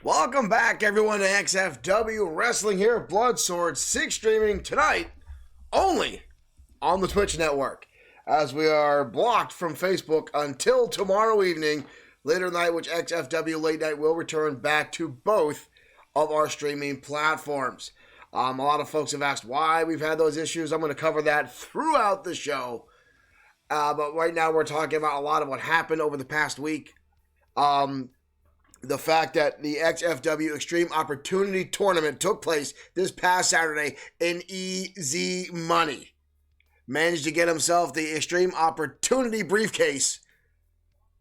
Welcome back, everyone, to XFW Wrestling here at Bloodsword 6 streaming tonight only on the Twitch network, as we are blocked from Facebook until tomorrow evening, later tonight, which XFW Late Night will return back to both of our streaming platforms. A lot of folks have asked why we've had those issues. I'm going to cover that throughout the show. But right now we're talking about a lot of what happened over the past week. The fact that the XFW Extreme Opportunity Tournament took place this past Saturday in Easy Money managed to get himself the Extreme Opportunity briefcase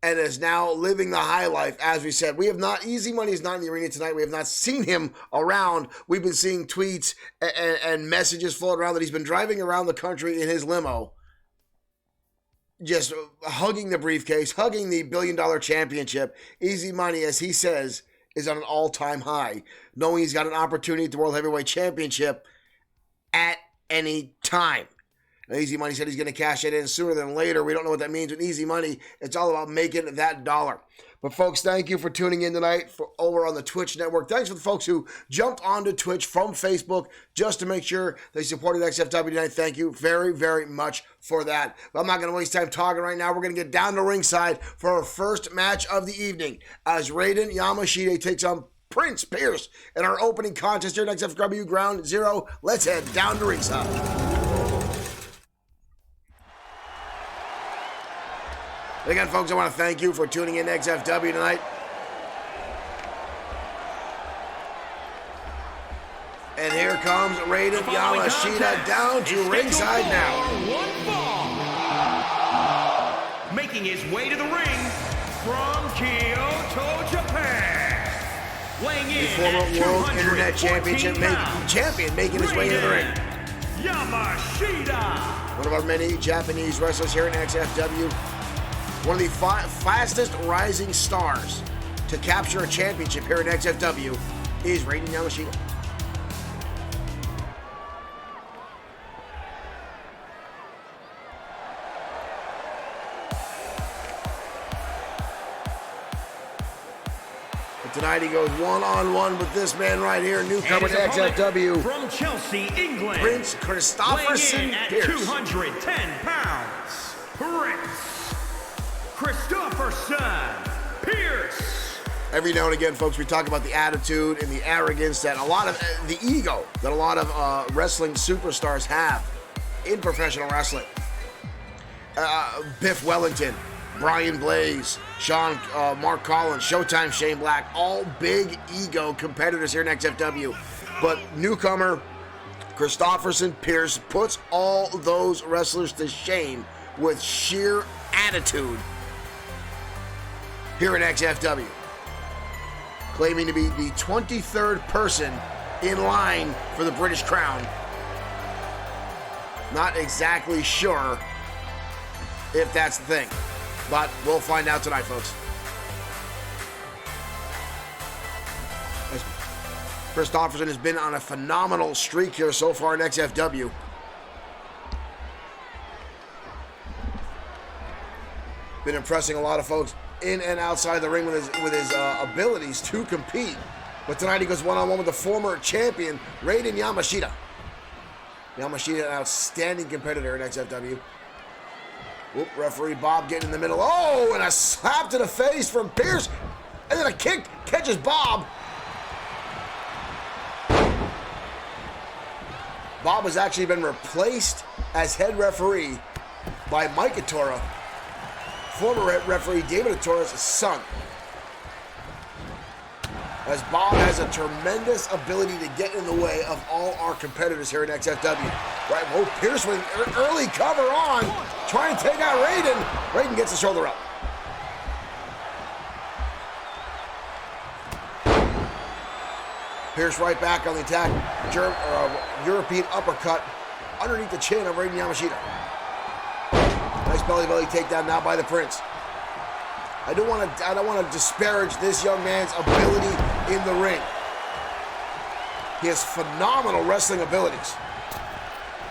and is now living the high life. As we said, Easy Money is not in the arena tonight. We have not seen him around. We've been seeing tweets and messages floating around that he's been driving around the country in his limo, just hugging the briefcase, hugging the $1 billion championship. Easy Money, as he says, is on an all-time high, knowing he's got an opportunity at the World Heavyweight Championship at any time. Now, Easy Money said he's going to cash it in sooner than later. We don't know what that means with Easy Money. It's all about making that dollar. But folks, thank you for tuning in tonight over on the Twitch network. Thanks for the folks who jumped onto Twitch from Facebook just to make sure they supported XFW tonight. Thank you very, very much for that. But I'm not going to waste time talking right now. We're going to get down to ringside for our first match of the evening as Raiden Yamashita takes on Prince Pierce in our opening contest here at XFW Ground Zero. Let's head down to ringside. Again, folks, I want to thank you for tuning in to XFW tonight. And here comes Raiden Yamashita down to ringside now. Making his way to the ring from Kyoto, Japan. Weighing in the former World Internet Championship champion making his way into the ring. Yamashita. One of our many Japanese wrestlers here in XFW. One of the fastest rising stars to capture a championship here in XFW is Raiden Yamashita. But tonight he goes one-on-one with this man right here, newcomer to XFW. From Chelsea, England. Prince Christopherson Pierce. 210 pounds. Prince Christopherson Pierce. Every now and again, folks, we talk about the attitude and the arrogance that the ego that a lot of wrestling superstars have in professional wrestling. Biff Wellington, Brian Blaze, Mark Collins, Showtime Shane Black, all big ego competitors here in XFW. But newcomer Christopherson Pierce puts all those wrestlers to shame with sheer attitude here in XFW, claiming to be the 23rd person in line for the British Crown. Not exactly sure if that's the thing, but we'll find out tonight, folks. As Christopherson has been on a phenomenal streak here so far in XFW. Been impressing a lot of folks in and outside the ring with his abilities to compete. But tonight he goes one-on-one with the former champion, Raiden Yamashita. Yamashita, an outstanding competitor in XFW. Whoop, referee Bob getting in the middle. Oh, and a slap to the face from Pierce. And then a kick catches Bob. Bob has actually been replaced as head referee by Mike Atora, former referee David Atora's son. As Bob has a tremendous ability to get in the way of all our competitors here in XFW. Right, whoa, Pierce with an early cover on, trying to take out Raiden. Raiden gets the shoulder up. Pierce right back on the attack. European uppercut underneath the chin of Raiden Yamashita. Nice belly takedown now by the Prince. I don't want to disparage this young man's ability in the ring. He has phenomenal wrestling abilities.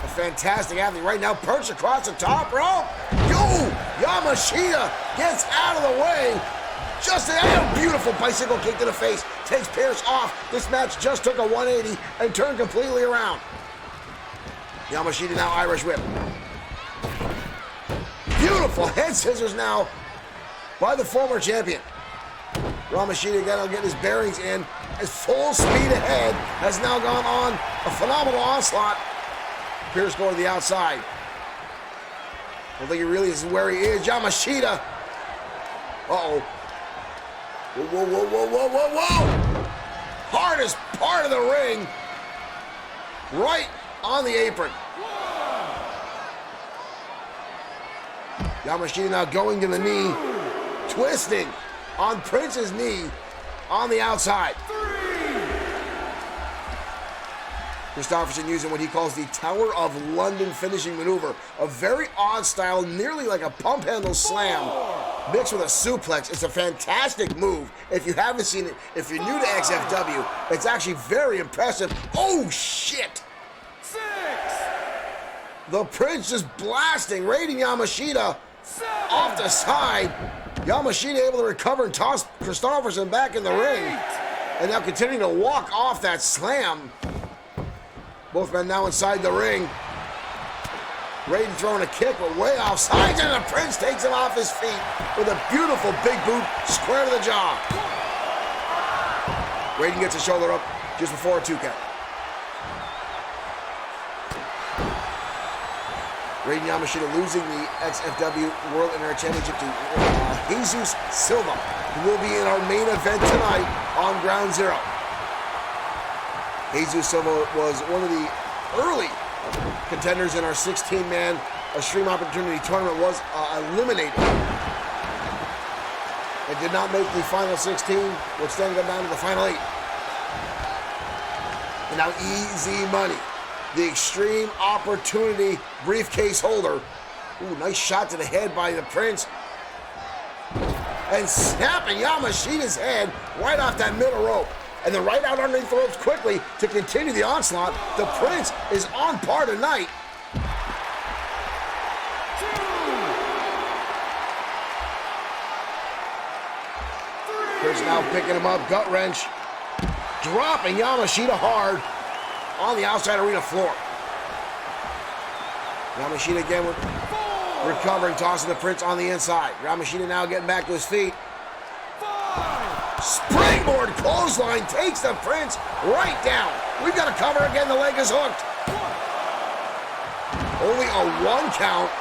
A fantastic athlete right now, perched across the top rope. Yo, Yamashita gets out of the way. Just a beautiful bicycle kick to the face. Takes Pierce off. This match just took a 180 and turned completely around. Yamashita now Irish whip. Beautiful head scissors now by the former champion. Yamashita again will get his bearings in. As full speed ahead has now gone on a phenomenal onslaught. Pierce going to the outside. I don't think he really is where he is. Yamashita. Uh-oh. Whoa, whoa, whoa, whoa, whoa, whoa, whoa! Hardest part of the ring. Right on the apron. Yamashita now going to the knee. Twisting on Prince's knee on the outside. Christopherson using what he calls the Tower of London finishing maneuver. A very odd style, nearly like a pump handle slam, mixed with a suplex. It's a fantastic move. If you haven't seen it, if you're new to XFW, it's actually very impressive. Oh, shit! 6. The Prince is blasting, raiding Yamashita 7. off the side. Yamashita able to recover and toss Christopherson back in the ring. And now continuing to walk off that slam. Both men now inside the ring. Raiden throwing a kick, but way offside, and the Prince takes him off his feet with a beautiful big boot square to the jaw. Raiden gets his shoulder up just before a 2 count. Raiden Yamashita losing the XFW World Internet Championship to Jesus Silva, who will be in our main event tonight on Ground Zero. Jesus Silva was one of the early contenders in our 16-man Extreme Opportunity Tournament, was eliminated. It did not make the final 16, which then got down to the final 8. And now Easy Money, the Extreme Opportunity briefcase holder. Ooh, nice shot to the head by the Prince. And snapping Yamashita's head right off that middle rope. And then right out underneath the ropes quickly to continue the onslaught. The Prince is on par tonight. 2. 3. Prince now picking him up, gut wrench. Dropping Yamashita hard on the outside arena floor. Yamashita again with recovering, tossing the Prince on the inside. Yamashita now getting back to his feet. 5. Springboard clothesline takes the Prince right down. We've got to cover again. The leg is hooked. 1. Only a 1 count.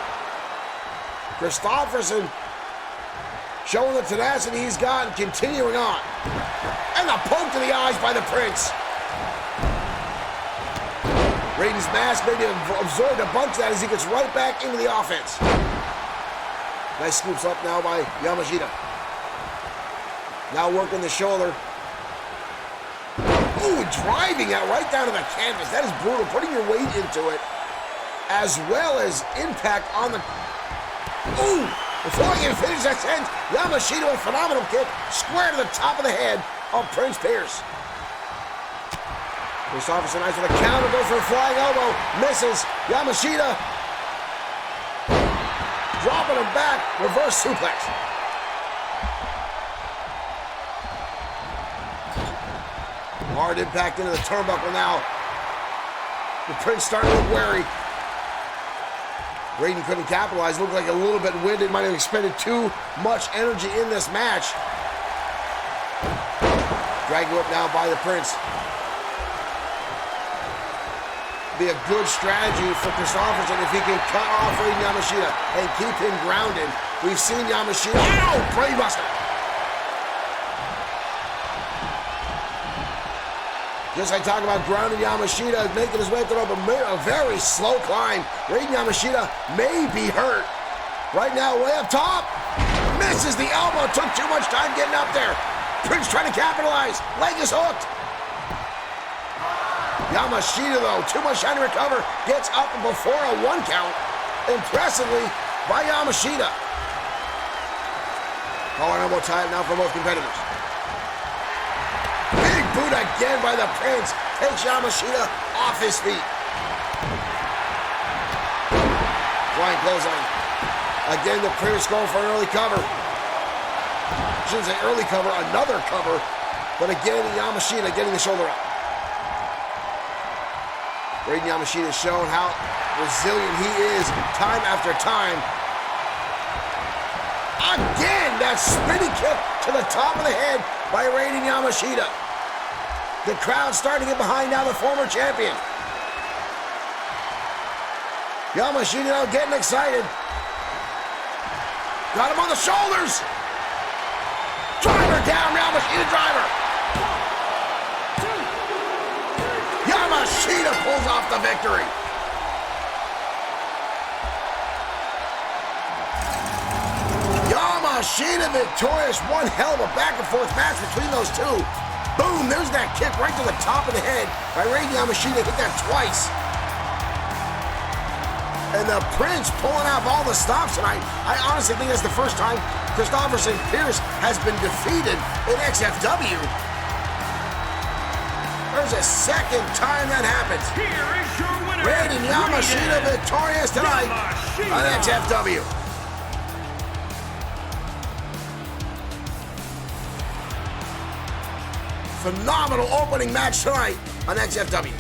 Christopherson showing the tenacity he's got and continuing on. And a poke to the eyes by the Prince. Raiden's mask maybe absorbed a bunch of that as he gets right back into the offense. Nice scoops up now by Yamashita. Now working the shoulder. Ooh, driving that right down to the canvas. That is brutal. Putting your weight into it, as well as impact on the... Ooh! Before he can finish that sentence, Yamashita with a phenomenal kick square to the top of the head of Prince Pierce. Christopherson nice with a counter, goes for a flying elbow, misses. Yamashita dropping him back, reverse suplex. Hard impact into the turnbuckle now. The Prince starting to look wary. Raiden couldn't capitalize. Looked like a little bit winded. Might have expended too much energy in this match. Drag whip now by the Prince. Be a good strategy for Christopherson if he can cut off Raiden Yamashita and keep him grounded. We've seen Yamashita. Ow! Brainbuster! Just like talking about grounding Yamashita, making his way up the rope, a very slow climb. Raiden Yamashita may be hurt. Right now, way up top. Misses the elbow. Took too much time getting up there. Prince trying to capitalize. Leg is hooked. Yamashita, though, too much time to recover. Gets up before a 1 count. Impressively by Yamashita. Collar and elbow tie now for both competitors. Big boot again by the Prince. Takes Yamashita off his feet. Flying clothesline. Again, the Prince going for an early cover. I shouldn't say early cover, another cover. But again, Yamashita getting the shoulder up. Raiden Yamashita has shown how resilient he is time after time. Again, that spinning kick to the top of the head by Raiden Yamashita. The crowd starting to get behind now the former champion. Yamashita now getting excited. Got him on the shoulders. Driver down, Yamashita driver. Yamashita pulls off the victory. Yamashita victorious. One hell of a back and forth match between those two. Boom, there's that kick right to the top of the head by Raiden Yamashita. Hit that twice. And the Prince pulling out all the stops tonight. I honestly think that's the first time Christopher St. Pierce has been defeated in XFW. There's a second time that happens. Here is your winner, Raiden Yamashita victorious tonight on XFW. Phenomenal opening match tonight on XFW.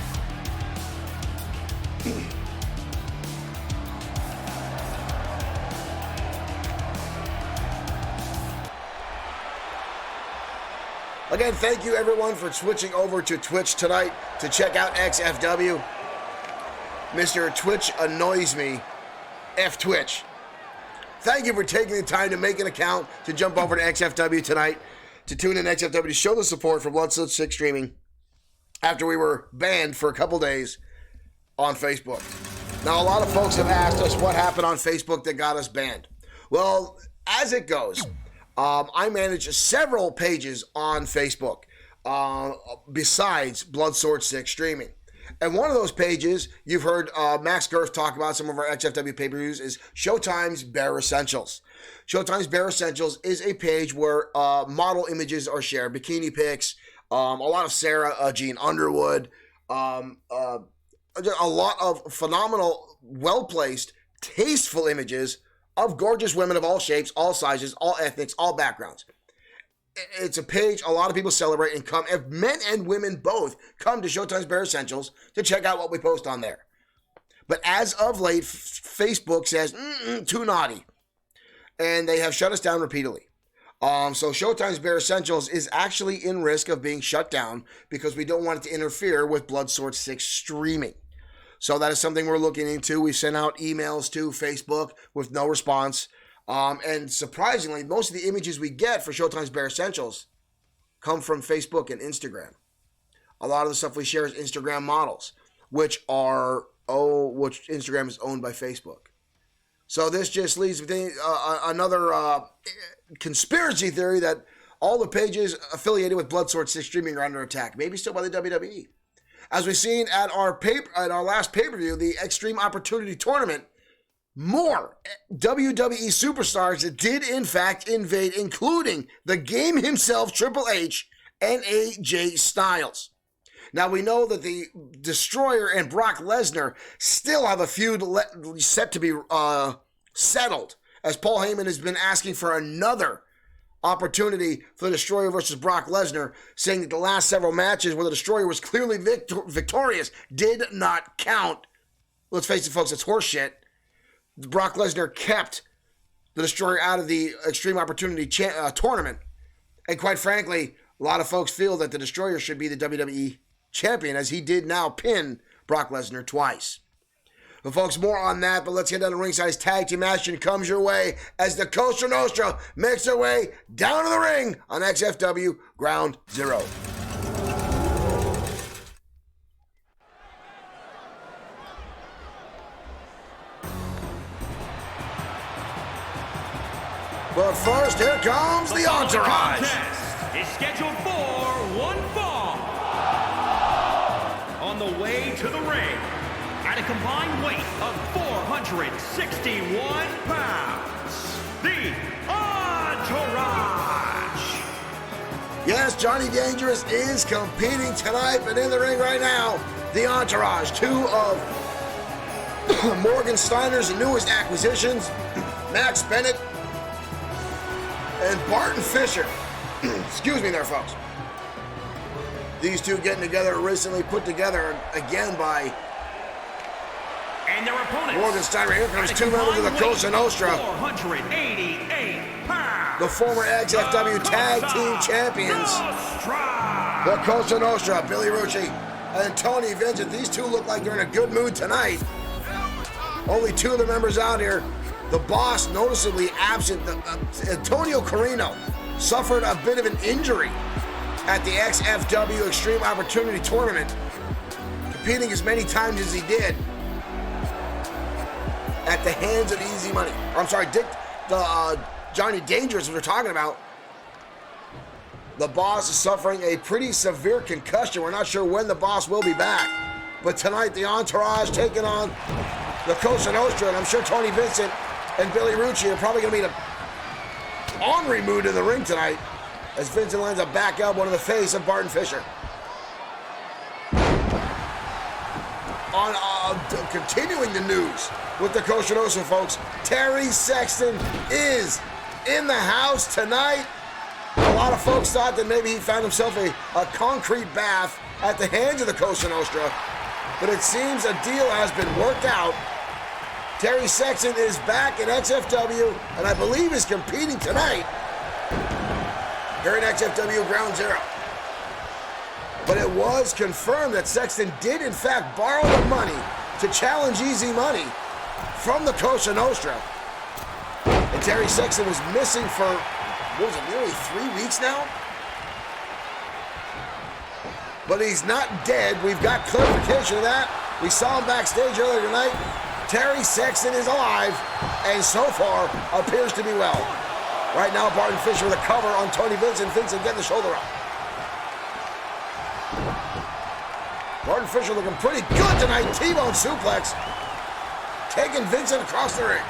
Again, thank you everyone for switching over to Twitch tonight to check out XFW. Mr. Twitch annoys me. F Twitch. Thank you for taking the time to make an account to jump over to XFW tonight to tune in XFW to show the support for Bloodstood 6 streaming after we were banned for a couple days on Facebook. Now, a lot of folks have asked us what happened on Facebook that got us banned. Well, as it goes, I manage several pages on Facebook besides Bloodstood 6 streaming. And one of those pages, you've heard Max Gerth talk about some of our XFW pay-per-views, is Showtime's Bare Essentials. Showtime's Bare Essentials is a page where model images are shared, bikini pics, a lot of Sarah Jean Underwood, a lot of phenomenal, well-placed, tasteful images of gorgeous women of all shapes, all sizes, all ethnics, all backgrounds. It's a page a lot of people celebrate and come, men and women both come to Showtime's Bare Essentials to check out what we post on there. But as of late, Facebook says, too naughty. And they have shut us down repeatedly. So Showtime's Bare Essentials is actually in risk of being shut down because we don't want it to interfere with Bloodstood 6 streaming. So that is something we're looking into. We sent out emails to Facebook with no response. And surprisingly, most of the images we get for Showtime's Bare Essentials come from Facebook and Instagram. A lot of the stuff we share is Instagram models, which Instagram is owned by Facebook. So this just leads to another conspiracy theory that all the pages affiliated with Bloodstood 6 streaming are under attack, maybe still by the WWE. As we've seen at our last pay-per-view, the Extreme Opportunity Tournament, more WWE superstars did in fact invade, including the game himself, Triple H, and AJ Styles. Now we know that the Destroyer and Brock Lesnar still have a feud set to be settled, as Paul Heyman has been asking for another opportunity for the Destroyer versus Brock Lesnar, saying that the last several matches where the Destroyer was clearly victorious did not count. Let's face it, folks, it's horseshit. Brock Lesnar kept the Destroyer out of the Extreme Opportunity tournament. And quite frankly, a lot of folks feel that the Destroyer should be the WWE champion, as he did now pin Brock Lesnar twice. But folks, more on that, but let's get down to ringside. Tag team action comes your way as the Costa Nostra makes their way down to the ring on XFW Ground Zero. But first, here comes the Entourage. The contest is scheduled for one fall. On the way to the ring, at a combined weight of 461 pounds, the Entourage. Yes, Johnny Dangerous is competing tonight, but in the ring right now, the Entourage, two of Morgan Steiner's newest acquisitions, Max Bennett and Barton Fisher. Excuse me there, folks. These two getting together, recently put together again by and their opponents. Morgan Steiner. Here comes two members of the Cosa Nostra. 488 pounds. The former XFW Tag Team Champions. The Cosa Nostra, Billy Rucci and Tony Vincent. These two look like they're in a good mood tonight. Only two of the members out here. The Boss noticeably absent. Antonio Carino suffered a bit of an injury at the XFW Extreme Opportunity Tournament, competing as many times as he did at the hands of Easy Money. I'm sorry, Johnny Dangerous, we're talking about. The Boss is suffering a pretty severe concussion. We're not sure when the Boss will be back. But tonight, the Entourage taking on the Cosa Nostra, and I'm sure Tony Vincent and Billy Rucci are probably going to be in an ornery mood in the ring tonight as Vincent lands a back elbow into the face of Barton Fisher. Continuing the news with the Cosa Nostra, folks, Terry Sexton is in the house tonight. A lot of folks thought that maybe he found himself a concrete bath at the hands of the Cosa Nostra, but it seems a deal has been worked out. Terry Sexton is back in XFW, and I believe is competing tonight here at XFW Ground Zero. But it was confirmed that Sexton did in fact borrow the money to challenge Easy Money from the Cosa Nostra. And Terry Sexton was missing for, what was it, nearly 3 weeks now? But he's not dead. We've got clarification of that. We saw him backstage earlier tonight. Terry Sexton is alive and so far appears to be well. Right now, Barton Fisher with a cover on Tony Vincent. Vincent getting the shoulder up. Barton Fisher looking pretty good tonight. T-bone suplex. Taking Vincent across the ring.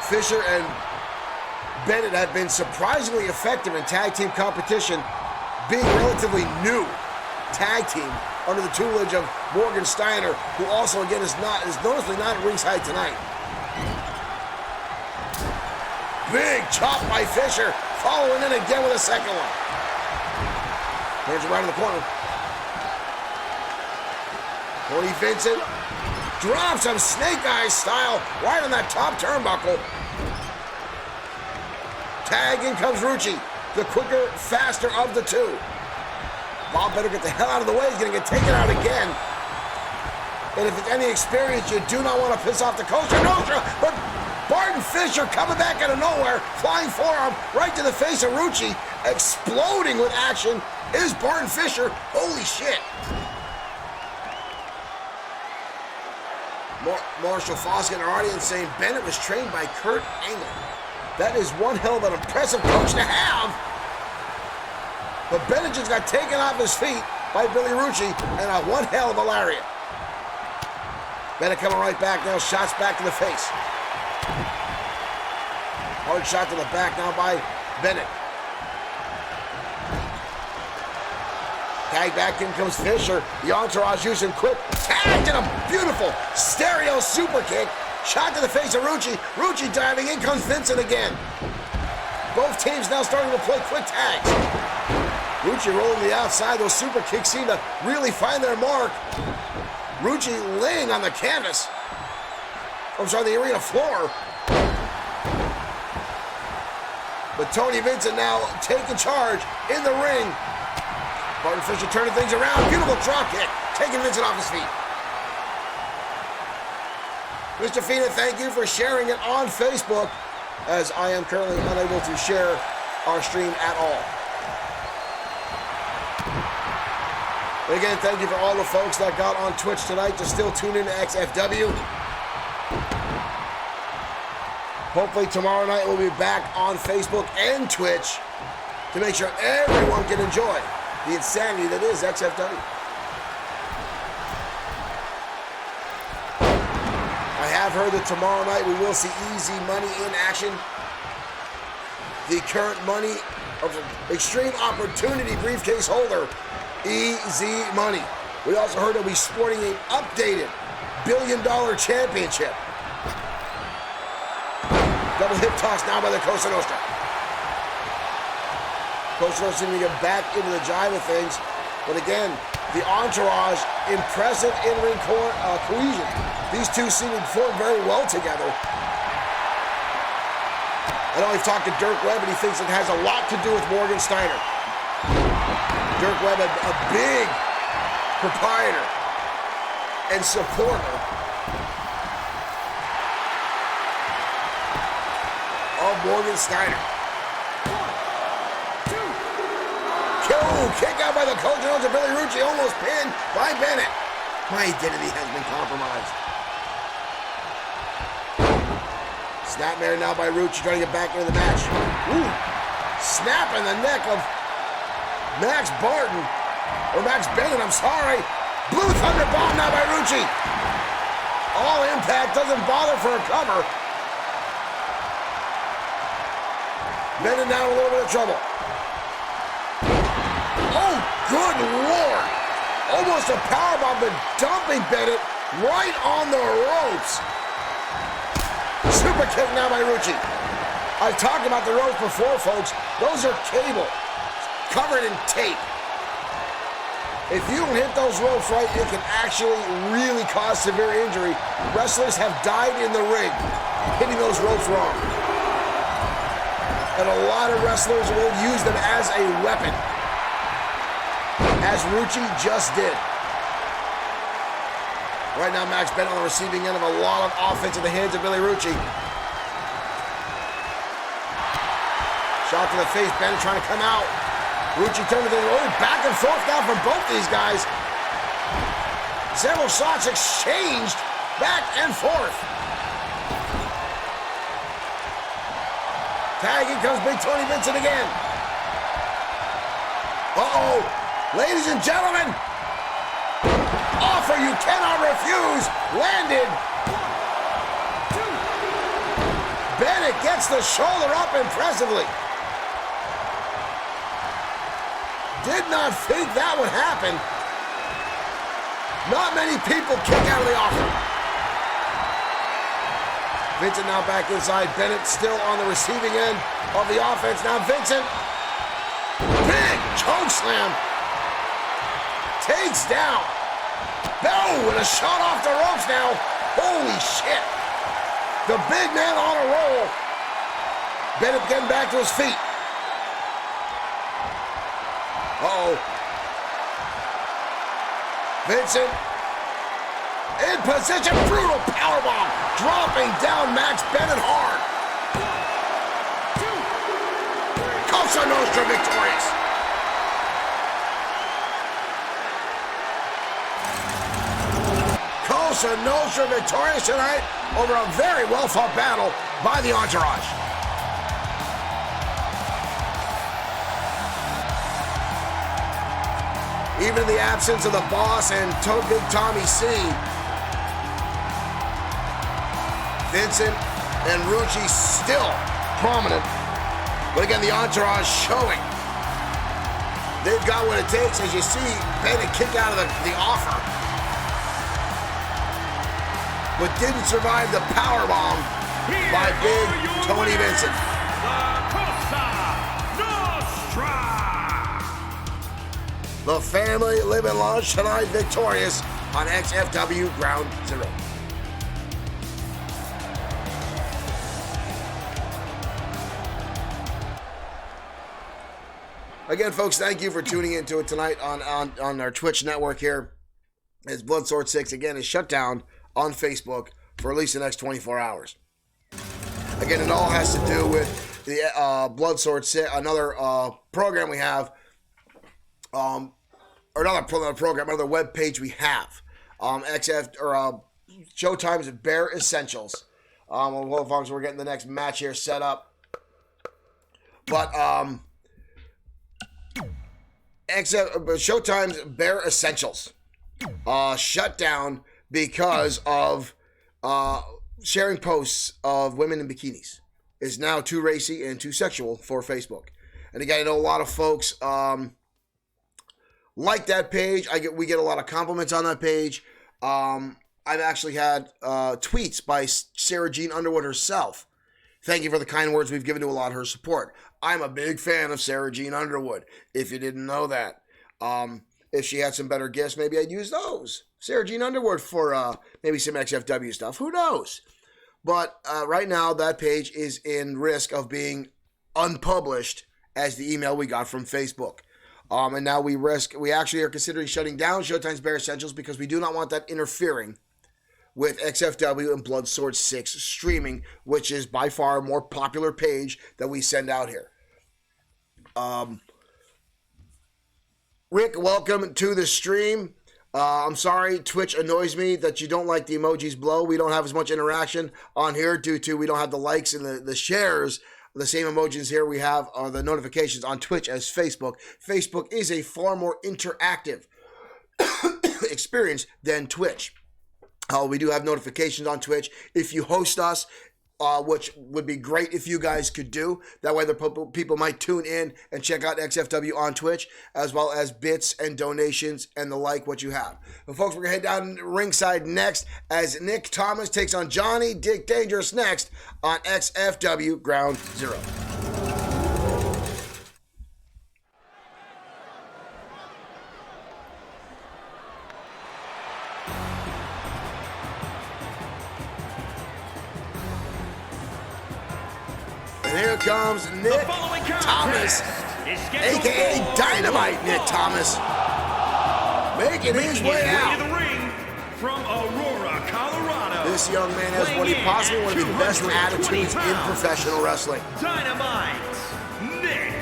Fisher and Bennett have been surprisingly effective in tag team competition, being relatively new tag team under the tutelage of Morgan Steiner, who also again is noticeably not at ringside tonight. Big chop by Fisher, following in again with a second one. Turns around in the corner. Tony Vincent drops him snake eyes style right on that top turnbuckle. Tag, in comes Rucci, the quicker, faster of the two. Bob better get the hell out of the way. He's going to get taken out again. And if it's any experience, you do not want to piss off the Cosa Nostra. But Barton Fisher coming back out of nowhere, flying forearm right to the face of Rucci, exploding with action, is Barton Fisher. Holy shit. Marshall Foskett in our audience saying Bennett was trained by Kurt Angle. That is one hell of an impressive coach to have. But Bennett just got taken off his feet by Billy Rucci and a one hell of a lariat. Bennett coming right back now, shots back to the face. Hard shot to the back now by Bennett. Tag back, in comes Fisher. The Entourage using quick. Tagged in a beautiful stereo super kick. Shot to the face of Rucci. Rucci diving, in comes Vincent again. Both teams now starting to play quick tags. Rucci rolling to the outside. Those super kicks seem to really find their mark. Rucci laying on the canvas. I'm sorry, the arena floor. But Tony Vincent now taking charge in the ring. Barton Fisher turning things around. Beautiful drop kick. Taking Vincent off his feet. Mr. Fina, thank you for sharing it on Facebook, as I am currently unable to share our stream at all. But again, thank you for all the folks that got on Twitch tonight to still tune in to XFW. Hopefully tomorrow night we'll be back on Facebook and Twitch to make sure everyone can enjoy the insanity that is XFW. I have heard that tomorrow night we will see Easy Money in action. The current money of Extreme Opportunity briefcase holder, Easy Money. We also heard that we'll be sporting an updated $1 billion championship. Double hip toss now by the Cosa Nostra. Cosa Nostra seeming to get back into the jive of things. But again, the entourage, impressive in-ring cohesion. These two seem to perform very well together. I know we've talked to Dirk Webb, and he thinks it has a lot to do with Morgan Steiner. Dirk Webb, a big proprietor and supporter of Morgan Steiner. Kick out by the Coach Jones of Billy Rucci, almost pinned by Bennett. My identity has been compromised. Snapmare now by Rucci, trying to get back into the match. Ooh. Snap in the neck of Max Barton. Or Max Bennett, I'm sorry. Blue Thunder Bomb now by Rucci. All Impact doesn't bother for a cover. Bennett now in a little bit of trouble. Oh, good Lord. Almost a powerbomb, but dumping Bennett right on the ropes. Super kick now by Rucci. I've talked about the ropes before, folks. Those are cable, covered in tape. If you don't hit those ropes right, it can actually really cause severe injury. Wrestlers have died in the ring hitting those ropes wrong. And a lot of wrestlers will use them as a weapon, as Rucci just did. Right now, Max Bennett on the receiving end of a lot of offense at the hands of Billy Rucci. Shot to the face, Bennett trying to come out. Rucci turning the back and forth now from both these guys. Several shots exchanged back and forth. Tagging comes Big Tony Vincent again. Uh-oh. Ladies and gentlemen, offer you cannot refuse, landed. Bennett gets the shoulder up impressively. Did not think that would happen. Not many people kick out of the offer. Vincent now back inside. Bennett still on the receiving end of the offense. Now Vincent, big choke slam. Takes down. Boom, with a shot off the ropes now. Holy shit. The big man on a roll. Bennett getting back to his feet. Uh-oh. Vincent in position. Brutal powerbomb. Dropping down Max Bennett hard. 1, 2, 3. Cosa Nostra victorious. Cosa Nostra victorious tonight over a very well-fought battle by the Entourage. Even in the absence of the boss and Big Tommy C, Vincent and Rucci still prominent. But again, the Entourage showing they've got what it takes. As you see, Bennett kick out of the offer, but didn't survive the powerbomb by Big Tony Vincent. The family living large tonight victorious on XFW Ground Zero. Again, folks, thank you for tuning into it tonight on our Twitch network here. As Bloodsword 6, again, is shut down on Facebook for at least the next 24 hours. Again, it all has to do with the Bloodsword 6, another program we have, or another program, another web page we have. Showtime's Bare Essentials. We're getting the next match here set up. But Showtime's Bare Essentials shut down because of sharing posts of women in bikinis. It's now too racy and too sexual for Facebook. And again, I know a lot of folks like that page. We get a lot of compliments on that page. I've actually had tweets by Sarah Jean Underwood herself Thank you for the kind words we've given to a lot of her support. I'm a big fan of Sarah Jean Underwood, if you didn't know that. If she had some better gifts, maybe I'd use those. Sarah Jean Underwood for maybe some XFW stuff. Who knows? But right now, that page is in risk of being unpublished as the email we got from Facebook. And now we actually are considering shutting down Showtime's Bare Essentials because we do not want that interfering with XFW and Bloodsword 6 streaming, which is by far a more popular page that we send out here. Rick, welcome to the stream. I'm sorry, Twitch annoys me that you don't like the emojis below. We don't have as much interaction on here due to we don't have the likes and the shares. The same emojis here we have are the notifications on Twitch as Facebook. Facebook is a far more interactive experience than Twitch. We do have notifications on Twitch. If you host us, which would be great if you guys could do. That way the people might tune in and check out XFW on Twitch, as well as bits and donations and the like what you have. But folks, we're going to head down ringside next as Nick Thomas takes on Johnny Dick Dangerous next on XFW Ground Zero. And here comes Nick Thomas, a.k.a. Dynamite Nick Thomas, making his way out. To the ring from Aurora, Colorado. This young man has what he possibly one of the best attitudes in professional wrestling. Dynamite Nick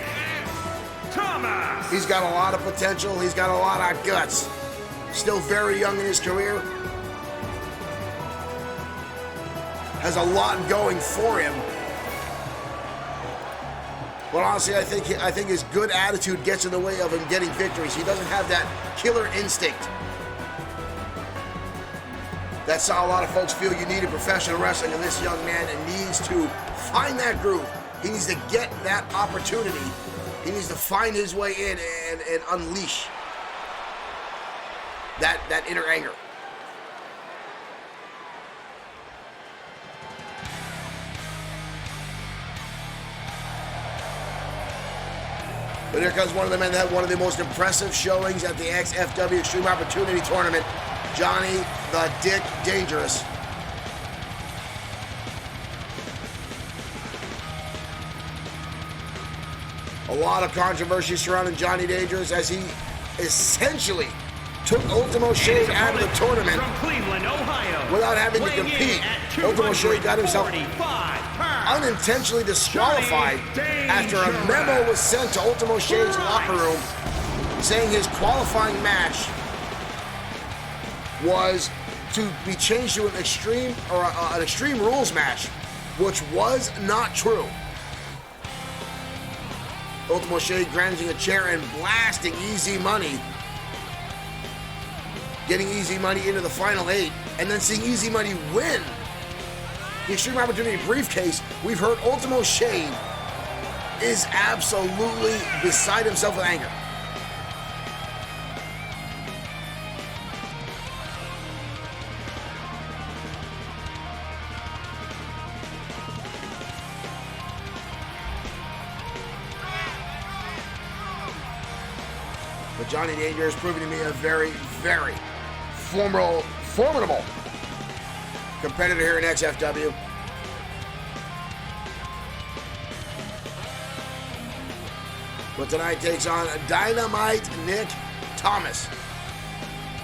Thomas. He's got a lot of potential. He's got a lot of guts. Still very young in his career. Has a lot going for him. But honestly, I think his good attitude gets in the way of him getting victories. He doesn't have that killer instinct. That's how a lot of folks feel you need in professional wrestling, and this young man needs to find that groove. He needs to get that opportunity. He needs to find his way in and unleash that inner anger. But here comes one of the men that had one of the most impressive showings at the XFW Extreme Opportunity Tournament, Johnny the Dick Dangerous. A lot of controversy surrounding Johnny Dangerous as he essentially took Ultimo Shade out of the tournament from Cleveland, Ohio, without having to compete. Ultimo Shade got himself unintentionally disqualified after a memo was sent to Ultimo Shade's locker room saying his qualifying match was to be changed to an extreme rules match, which was not true. Ultimo Shade granting a chair and blasting Easy Money, getting Easy Money into the final 8, and then seeing Easy Money win the Extreme Opportunity briefcase. We've heard Ultimo Shade is absolutely beside himself with anger. But Johnny Danger is proving to me a very, very formidable competitor here in XFW. But tonight takes on Dynamite Nick Thomas.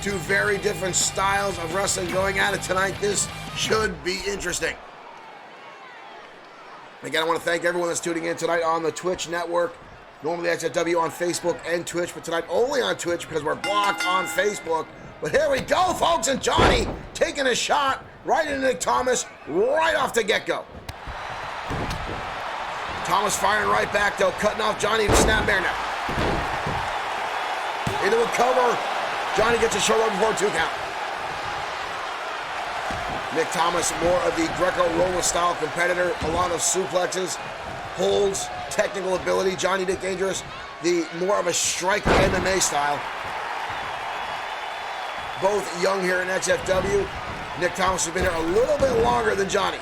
Two very different styles of wrestling going at it tonight. This should be interesting. Again, I want to thank everyone that's tuning in tonight on the Twitch network. Normally XFW on Facebook and Twitch, but tonight only on Twitch because we're blocked on Facebook. But here we go, folks, and Johnny taking a shot right into Nick Thomas right off the get-go. Thomas firing right back, though, cutting off Johnny to snap bear now. Into a cover. Johnny gets a shoulder before 2 count. Nick Thomas, more of the Greco-Roman style competitor. A lot of suplexes, holds, technical ability. Johnny Dick Dangerous, the more of a striker MMA style. Both young here in XFW. Nick Thomas has been here a little bit longer than Johnny.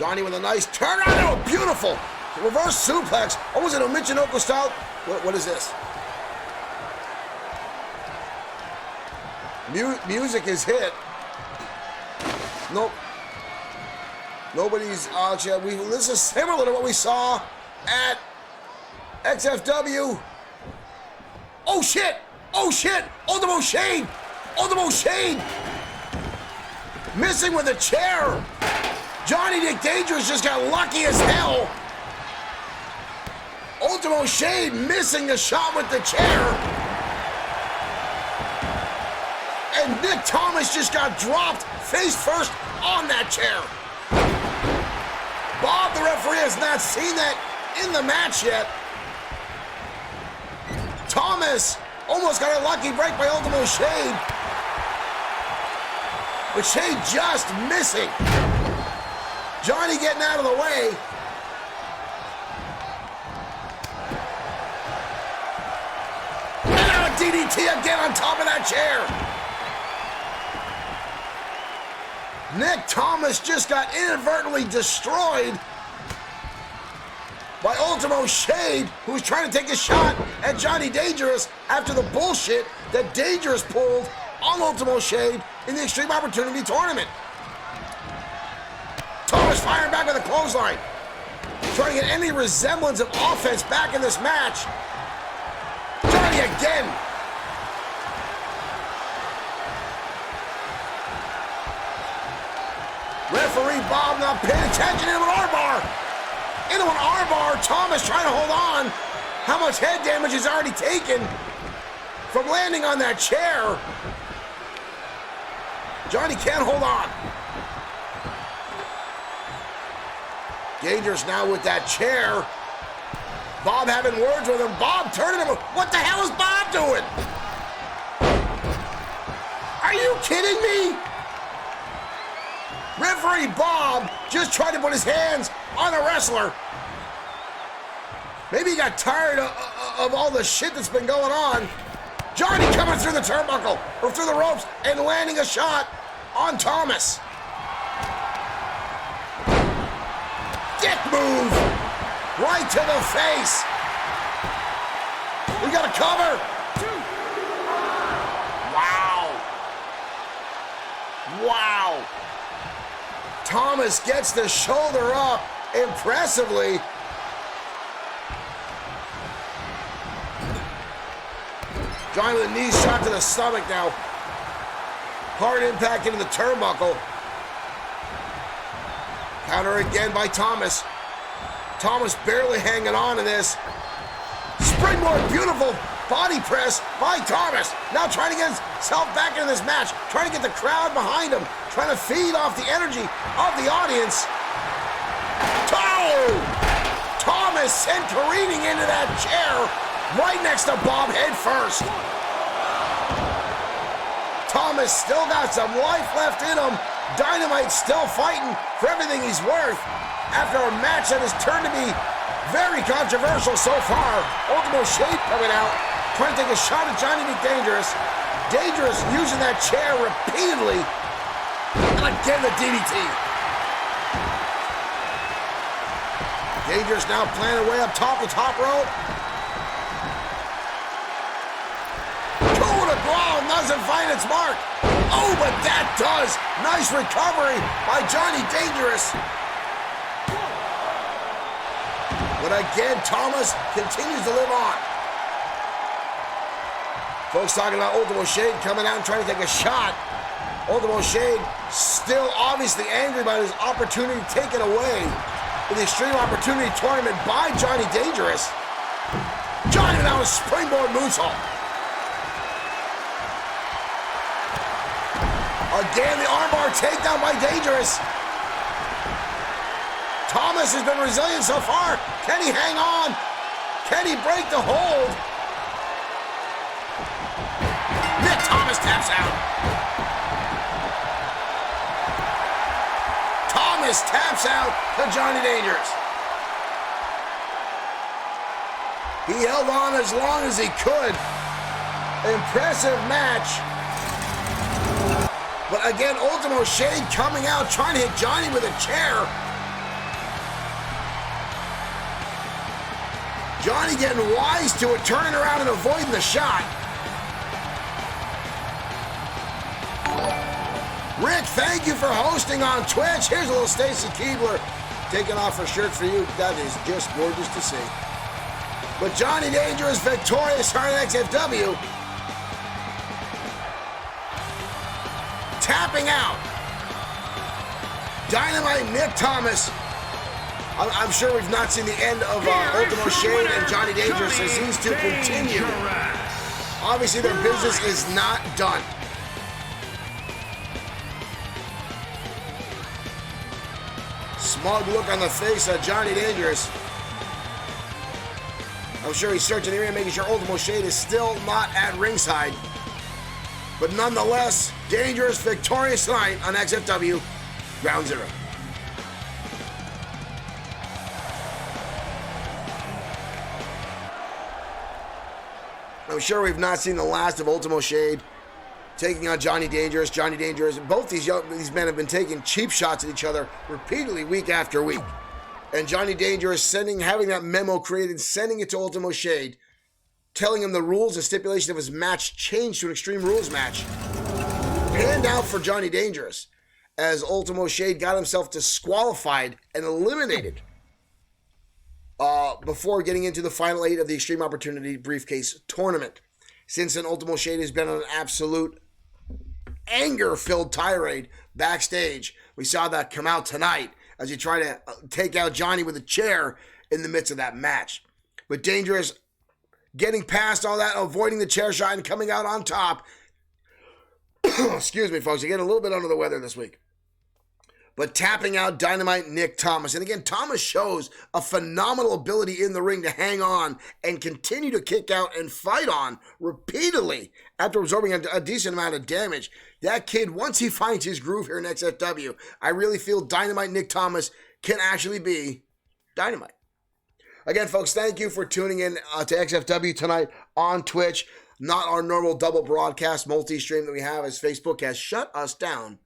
Johnny with a nice turnaround. Oh, beautiful. Reverse suplex. Almost an Michinoku style. What is this? Music is hit. Nope. Nobody's this is similar to what we saw at XFW. Oh shit! Oh shit! Ultimo Shade! Ultimo Shade! Missing with a chair. Johnny Nick Dangerous just got lucky as hell. Ultimo Shade missing the shot with the chair. And Nick Thomas just got dropped face first on that chair. Bob, the referee, has not seen that in the match yet. Thomas almost got a lucky break by Ultimo Shade. But Shade just missing. Johnny getting out of the way. And now a DDT again on top of that chair. Nick Thomas just got inadvertently destroyed by Ultimo Shade, who was trying to take a shot at Johnny Dangerous after the bullshit that Dangerous pulled on Ultimo Shade in the Extreme Opportunity Tournament. Thomas firing back with a clothesline, trying to get any resemblance of offense back in this match. Johnny again. Referee Bob not paying attention into an armbar. Into an armbar. Thomas trying to hold on. How much head damage is already taken from landing on that chair. Johnny can't hold on. Dangerous now with that chair. Bob having words with him. Bob turning him. What the hell is Bob doing? Are you kidding me? Referee Bob just tried to put his hands on a wrestler. Maybe he got tired of all the shit that's been going on. Johnny coming through the turnbuckle, or through the ropes, and landing a shot on Thomas. Dick move! Right to the face. We got a cover. Wow. Wow. Thomas gets the shoulder up impressively. Johnny with a knee shot to the stomach now. Hard impact into the turnbuckle. Counter again by Thomas. Thomas barely hanging on to this. Springboard, beautiful body press by Thomas. Now trying to get himself back into this match. Trying to get the crowd behind him. Trying to feed off the energy of the audience. Thomas sent careening into that chair right next to Bob head first. Thomas still got some life left in him. Dynamite still fighting for everything he's worth after a match that has turned to be very controversial so far. Ultimo Shade coming out, trying to take a shot at Johnny Nick Dangerous. Dangerous using that chair repeatedly. And again the DDT. Dangerous now playing away up top, the top rope. Toe to ground doesn't find its mark. Oh, but that does. Nice recovery by Johnny Dangerous. But again, Thomas continues to live on. Folks talking about Ultimo Shade coming out and trying to take a shot. Ultimo Shade still obviously angry about his opportunity taken away in the Extreme Opportunity Tournament by Johnny Dangerous. Johnny now a springboard moonsault. Again, the armbar takedown by Dangerous. Thomas has been resilient so far. Can he hang on? Can he break the hold? Nick Thomas taps out. Thomas taps out to Johnny Dangerous. He held on as long as he could. Impressive match. But again, Ultimo Shade coming out, trying to hit Johnny with a chair. Johnny getting wise to it, turning around and avoiding the shot. Rick, thank you for hosting on Twitch. Here's a little Stacy Keebler taking off her shirt for you. That is just gorgeous to see. But Johnny Danger is victorious on XFW. Tapping out. Dynamite Nick Thomas. I'm sure we've not seen the end of Ultimo Shade and Johnny Dangerous as these two continue. Obviously, their business is not done. Smug look on the face of Johnny Dangerous. I'm sure he's searching the area, making sure Ultimo Shade is still not at ringside. But nonetheless, Dangerous victorious tonight on XFW Ground Zero. I'm sure we've not seen the last of Ultimo Shade taking on Johnny Dangerous. Johnny Dangerous, both these men have been taking cheap shots at each other repeatedly week after week. And Johnny Dangerous having that memo created, sending it to Ultimo Shade, telling him the rules and stipulation of his match changed to an Extreme Rules match. Panned out for Johnny Dangerous as Ultimo Shade got himself disqualified and eliminated before getting into the final 8 of the Extreme Opportunity Briefcase Tournament. Since then, Ultimo Shade has been on an absolute anger-filled tirade backstage. We saw that come out tonight as he tried to take out Johnny with a chair in the midst of that match. But Dangerous getting past all that, avoiding the chair shot and coming out on top. Excuse me, folks. I'm getting a little bit under the weather this week. But tapping out Dynamite Nick Thomas. And again, Thomas shows a phenomenal ability in the ring to hang on and continue to kick out and fight on repeatedly after absorbing a decent amount of damage. That kid, once he finds his groove here in XFW, I really feel Dynamite Nick Thomas can actually be Dynamite. Again, folks, thank you for tuning in to XFW tonight on Twitch. Not our normal double broadcast multi-stream that we have, as Facebook has shut us down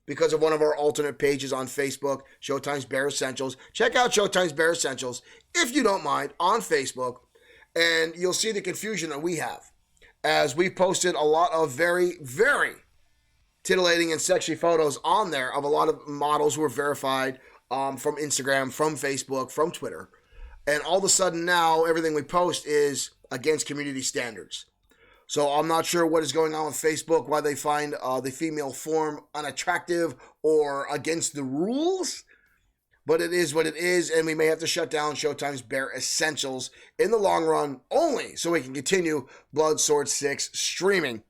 because of one of our alternate pages on Facebook, Showtime's Bare Essentials. Check out Showtime's Bare Essentials, if you don't mind, on Facebook, and you'll see the confusion that we have, as we posted a lot of very, very titillating and sexy photos on there of a lot of models who are verified from Instagram, from Facebook, from Twitter. And all of a sudden now, everything we post is against community standards. So I'm not sure what is going on with Facebook, why they find the female form unattractive or against the rules. But it is what it is, and we may have to shut down Showtime's Bare Essentials in the long run, only so we can continue Blood Sword 6 streaming,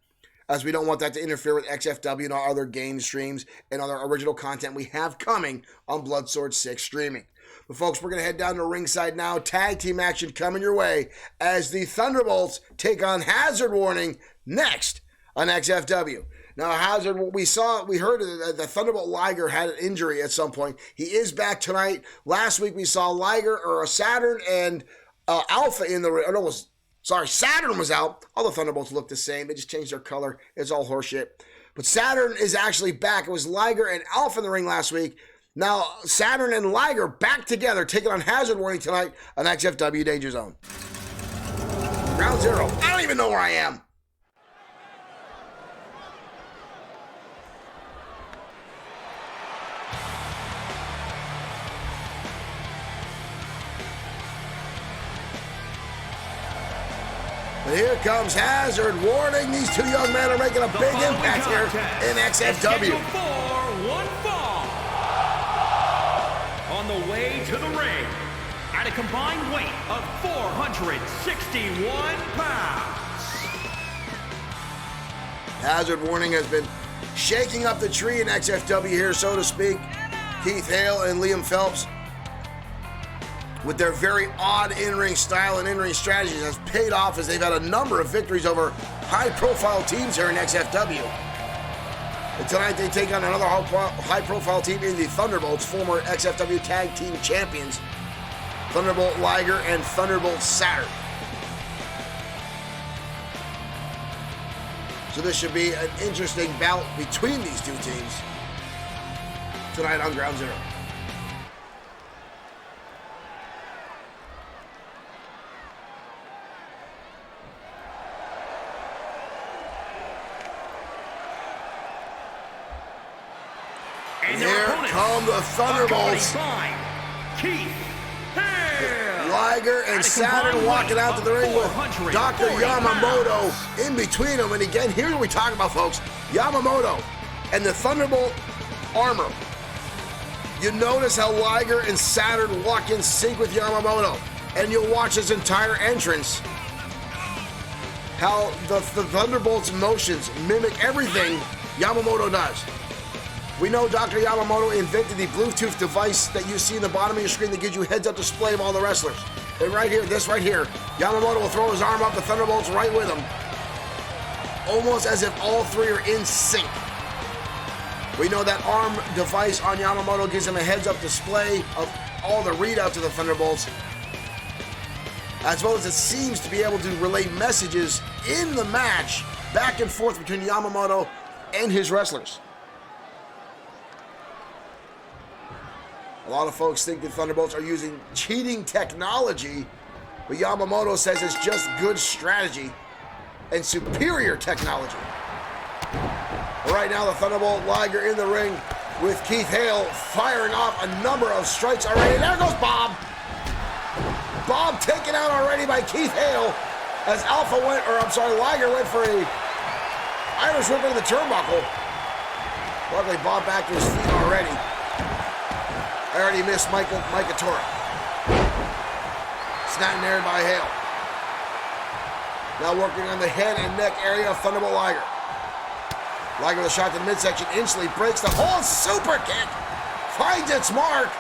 as we don't want that to interfere with XFW and our other game streams and other original content we have coming on Blood Sword 6 streaming. But folks, we're going to head down to ringside now. Tag team action coming your way as the Thunderbolts take on Hazard Warning next on XFW. Now, Hazard, we heard that Thunderbolt Liger had an injury at some point. He is back tonight. Last week we saw Saturn and Alpha in the ring. Saturn was out. All the Thunderbolts look the same. They just changed their color. It's all horseshit. But Saturn is actually back. It was Liger and Alpha in the ring last week. Now, Saturn and Liger back together, taking on Hazard Warning tonight on XFW Danger Zone. Ground Zero. I don't even know where I am. But here comes Hazard Warning. These two young men are making a big impact here in XFW. On the way to the ring, at a combined weight of 461 pounds. Hazard Warning has been shaking up the tree in XFW here, so to speak. Keith Hale and Liam Phelps, with their very odd in-ring style and in-ring strategies, has paid off as they've had a number of victories over high-profile teams here in XFW. And tonight they take on another high-profile team in the Thunderbolts, former XFW Tag Team Champions, Thunderbolt Liger and Thunderbolt Saturn. So this should be an interesting bout between these two teams tonight on Ground Zero. And here come the Thunderbolts. Keith Hale. Liger and Saturn walking out to the ring with Dr. Yamamoto in between them. And again, here's what we talk about, folks. Yamamoto and the Thunderbolt armor. You notice how Liger and Saturn walk in sync with Yamamoto. And you'll watch his entire entrance. How the Thunderbolt's motions mimic everything Yamamoto does. We know Dr. Yamamoto invented the Bluetooth device that you see in the bottom of your screen that gives you a heads-up display of all the wrestlers. And right here, this right here, Yamamoto will throw his arm up, the Thunderbolt's right with him. Almost as if all three are in sync. We know that arm device on Yamamoto gives him a heads-up display of all the readouts of the Thunderbolts, as well as it seems to be able to relay messages in the match back and forth between Yamamoto and his wrestlers. A lot of folks think the Thunderbolts are using cheating technology, but Yamamoto says it's just good strategy and superior technology. But right now, the Thunderbolt Liger in the ring with Keith Hale firing off a number of strikes already. There goes Bob. Bob taken out already by Keith Hale as Liger went for a Irish whip into the turnbuckle. Luckily, Bob back to his feet already. I already missed Micah Tora. Snap narrowed by Hale. Now working on the head and neck area of Thunderbolt Liger. Liger with a shot to the midsection instantly breaks the whole super kick. Finds its mark.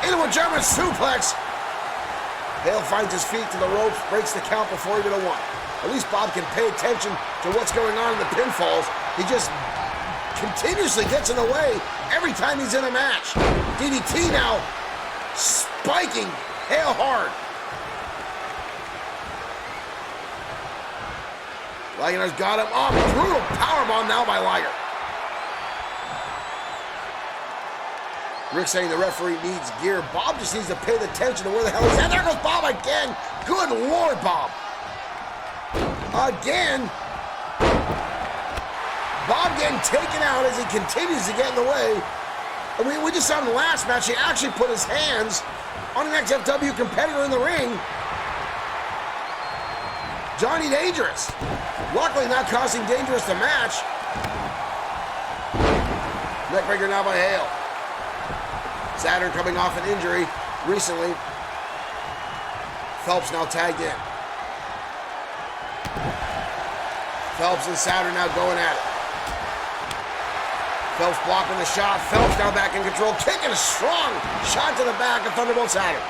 Into a German suplex. Hale finds his feet to the ropes, breaks the count before even a one. At least Bob can pay attention to what's going on in the pinfalls. He just continuously gets in the way every time he's in a match. DDT now spiking Hale hard. Liger's got him up. Brutal powerbomb now by Liger. Rick saying the referee needs gear. Bob just needs to pay attention to where the hell he's at. There goes Bob again. Good Lord, Bob. Again. Bob getting taken out as he continues to get in the way. I mean, we just saw in the last match, he actually put his hands on an XFW competitor in the ring. Johnny Dangerous. Luckily not causing Dangerous the match. Neckbreaker now by Hale. Saturn coming off an injury recently. Phelps now tagged in. Phelps and Saturn now going at it. Phelps blocking the shot. Phelps now back in control. Kicking a strong shot to the back of Thunderbolt Saturn.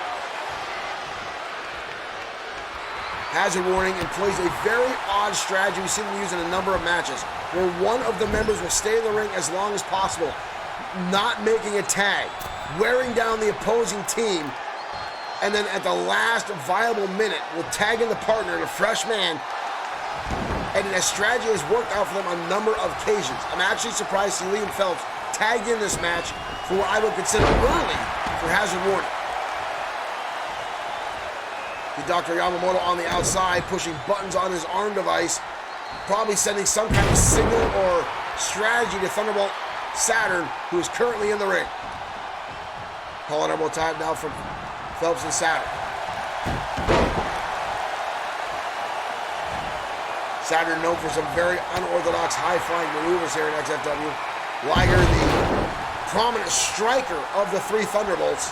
Hazard warning employs a very odd strategy we've seen them use in a number of matches, where one of the members will stay in the ring as long as possible, not making a tag, wearing down the opposing team, and then at the last viable minute will tag in the partner, the fresh man, and a strategy has worked out for them on a number of occasions. I'm actually surprised to see Liam Phelps tagged in this match for what I would consider early for hazard warning. Dr. Yamamoto on the outside, pushing buttons on his arm device, probably sending some kind of signal or strategy to Thunderbolt Saturn, who is currently in the ring. Calling elbow time now from Phelps and Saturn. Saturn known for some very unorthodox high-flying maneuvers here in XFW. Liger, the prominent striker of the three Thunderbolts.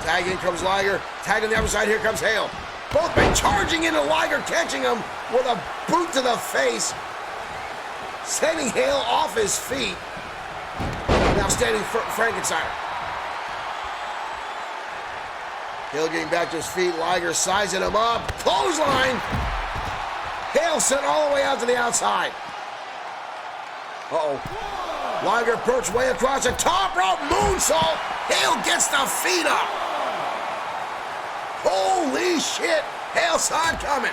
Tag in comes Liger. Tag on the other side, here comes Hale. Both men charging into Liger, catching him with a boot to the face. Sending Hale off his feet. Now standing Frankensteiner. Hale getting back to his feet. Liger sizing him up. Clothesline. Hale sent all the way out to the outside. Uh-oh. Liger perched way across the top rope. Moonsault. Hale gets the feet up. Holy shit! Hale saw it coming.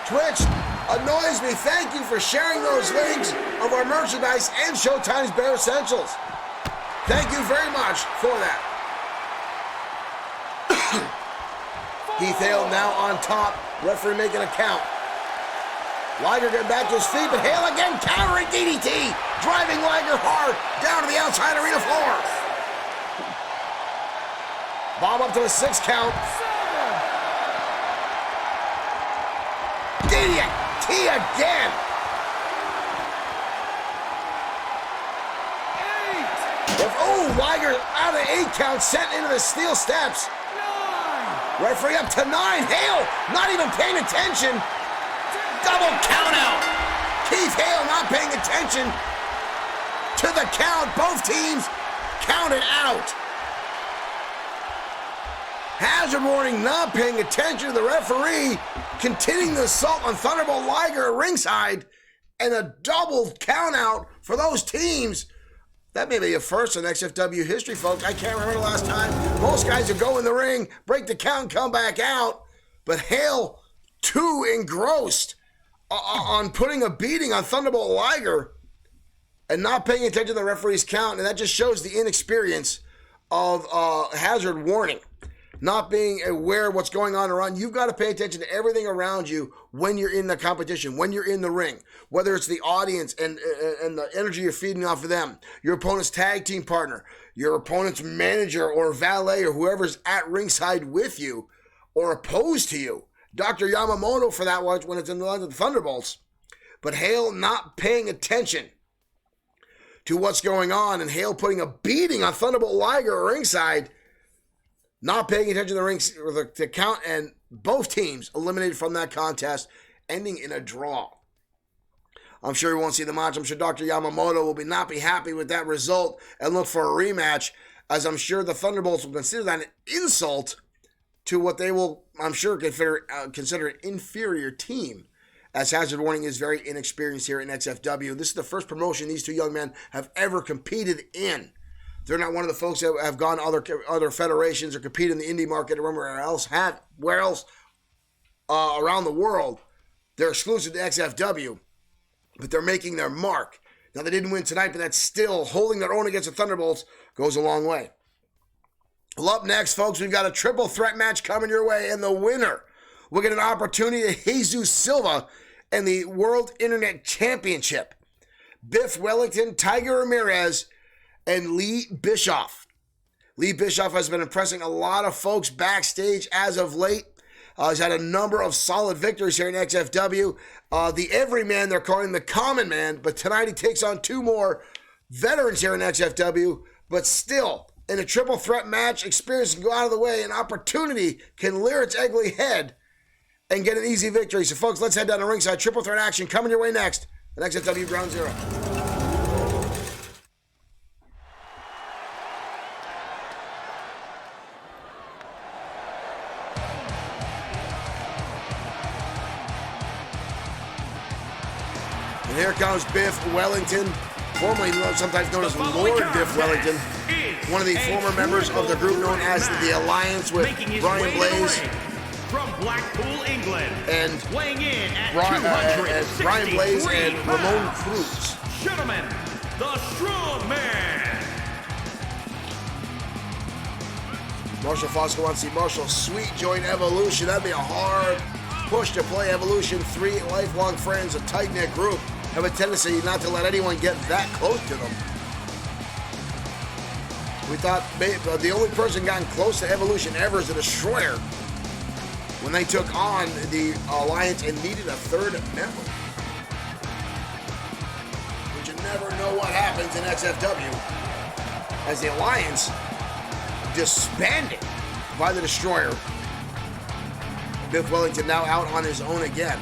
Twitch annoys me. Thank you for sharing those links of our merchandise and Showtime's Bare Essentials. Thank you very much for that. Heath Hale now on top. Referee making a count. Liger getting back to his feet, but Hale again countering DDT, driving Liger hard down to the outside arena floor. Bob up to a 6 count. DDT again. 8. Liger out of the 8 count, sent into the steel steps. 9. Referee up to 9. Hale not even paying attention. Double count out. Keith Hale not paying attention to the count. Both teams counted out. Hazard warning, not paying attention to the referee, continuing the assault on Thunderbolt Liger at ringside, and a double count out for those teams. That may be a first in XFW history, folks. I can't remember the last time. Most guys would go in the ring, break the count, and come back out. But Hale, too engrossed on putting a beating on Thunderbolt Liger and not paying attention to the referee's count. And that just shows the inexperience of hazard warning. Not being aware of what's going on around. You've got to pay attention to everything around you when you're in the competition, when you're in the ring. Whether it's the audience and the energy you're feeding off of them, your opponent's tag team partner, your opponent's manager or valet or whoever's at ringside with you or opposed to you. Dr. Yamamoto for that one when it's in the line of the Thunderbolts. But Hale not paying attention to what's going on, and Hale putting a beating on Thunderbolt Liger at ringside, not paying attention to the ring or the count, and both teams eliminated from that contest, ending in a draw. I'm sure we won't see the match. I'm sure Dr. Yamamoto will not be happy with that result and look for a rematch, as I'm sure the Thunderbolts will consider that an insult to what they will, I'm sure, consider an inferior team, as Hazard Warning is very inexperienced here in XFW. This is the first promotion these two young men have ever competed in. They're not one of the folks that have gone to other federations or compete in the indie market or where else around the world. They're exclusive to XFW, but they're making their mark. Now, they didn't win tonight, but that's still holding their own against the Thunderbolts goes a long way. Well, up next, folks, we've got a triple threat match coming your way, and the winner will get an opportunity to Jesus Silva and the World Internet Championship. Biff Wellington, Tiger Ramirez, and Lee Bischoff. Lee Bischoff has been impressing a lot of folks backstage as of late. He's had a number of solid victories here in XFW. The everyman, they're calling the common man, but tonight he takes on 2 more veterans here in XFW, but still, in a triple threat match, experience can go out of the way, an opportunity can leer its ugly head and get an easy victory. So, folks, let's head down to ringside. Triple threat action coming your way next at XFW Ground Zero. And here comes Biff Wellington, formerly sometimes known as Lord Biff Wellington, one of the former members of the group known as the Alliance with Brian Blaze from Blackpool, England, and weighing in at Brian Blaze and 263 Ramon pounds. Cruz. Gentlemen, the Strong Man. Marshall Fosco wants to see Marshall Sweet join Evolution. That'd be a hard push to play Evolution. 3 lifelong friends, a tight-knit group, have a tendency not to let anyone get that close to them. We thought the only person gotten close to Evolution ever is the Destroyer when they took on the Alliance and needed a 3rd member. But you never know what happens in XFW as the Alliance disbanded by the Destroyer. Biff Wellington now out on his own again.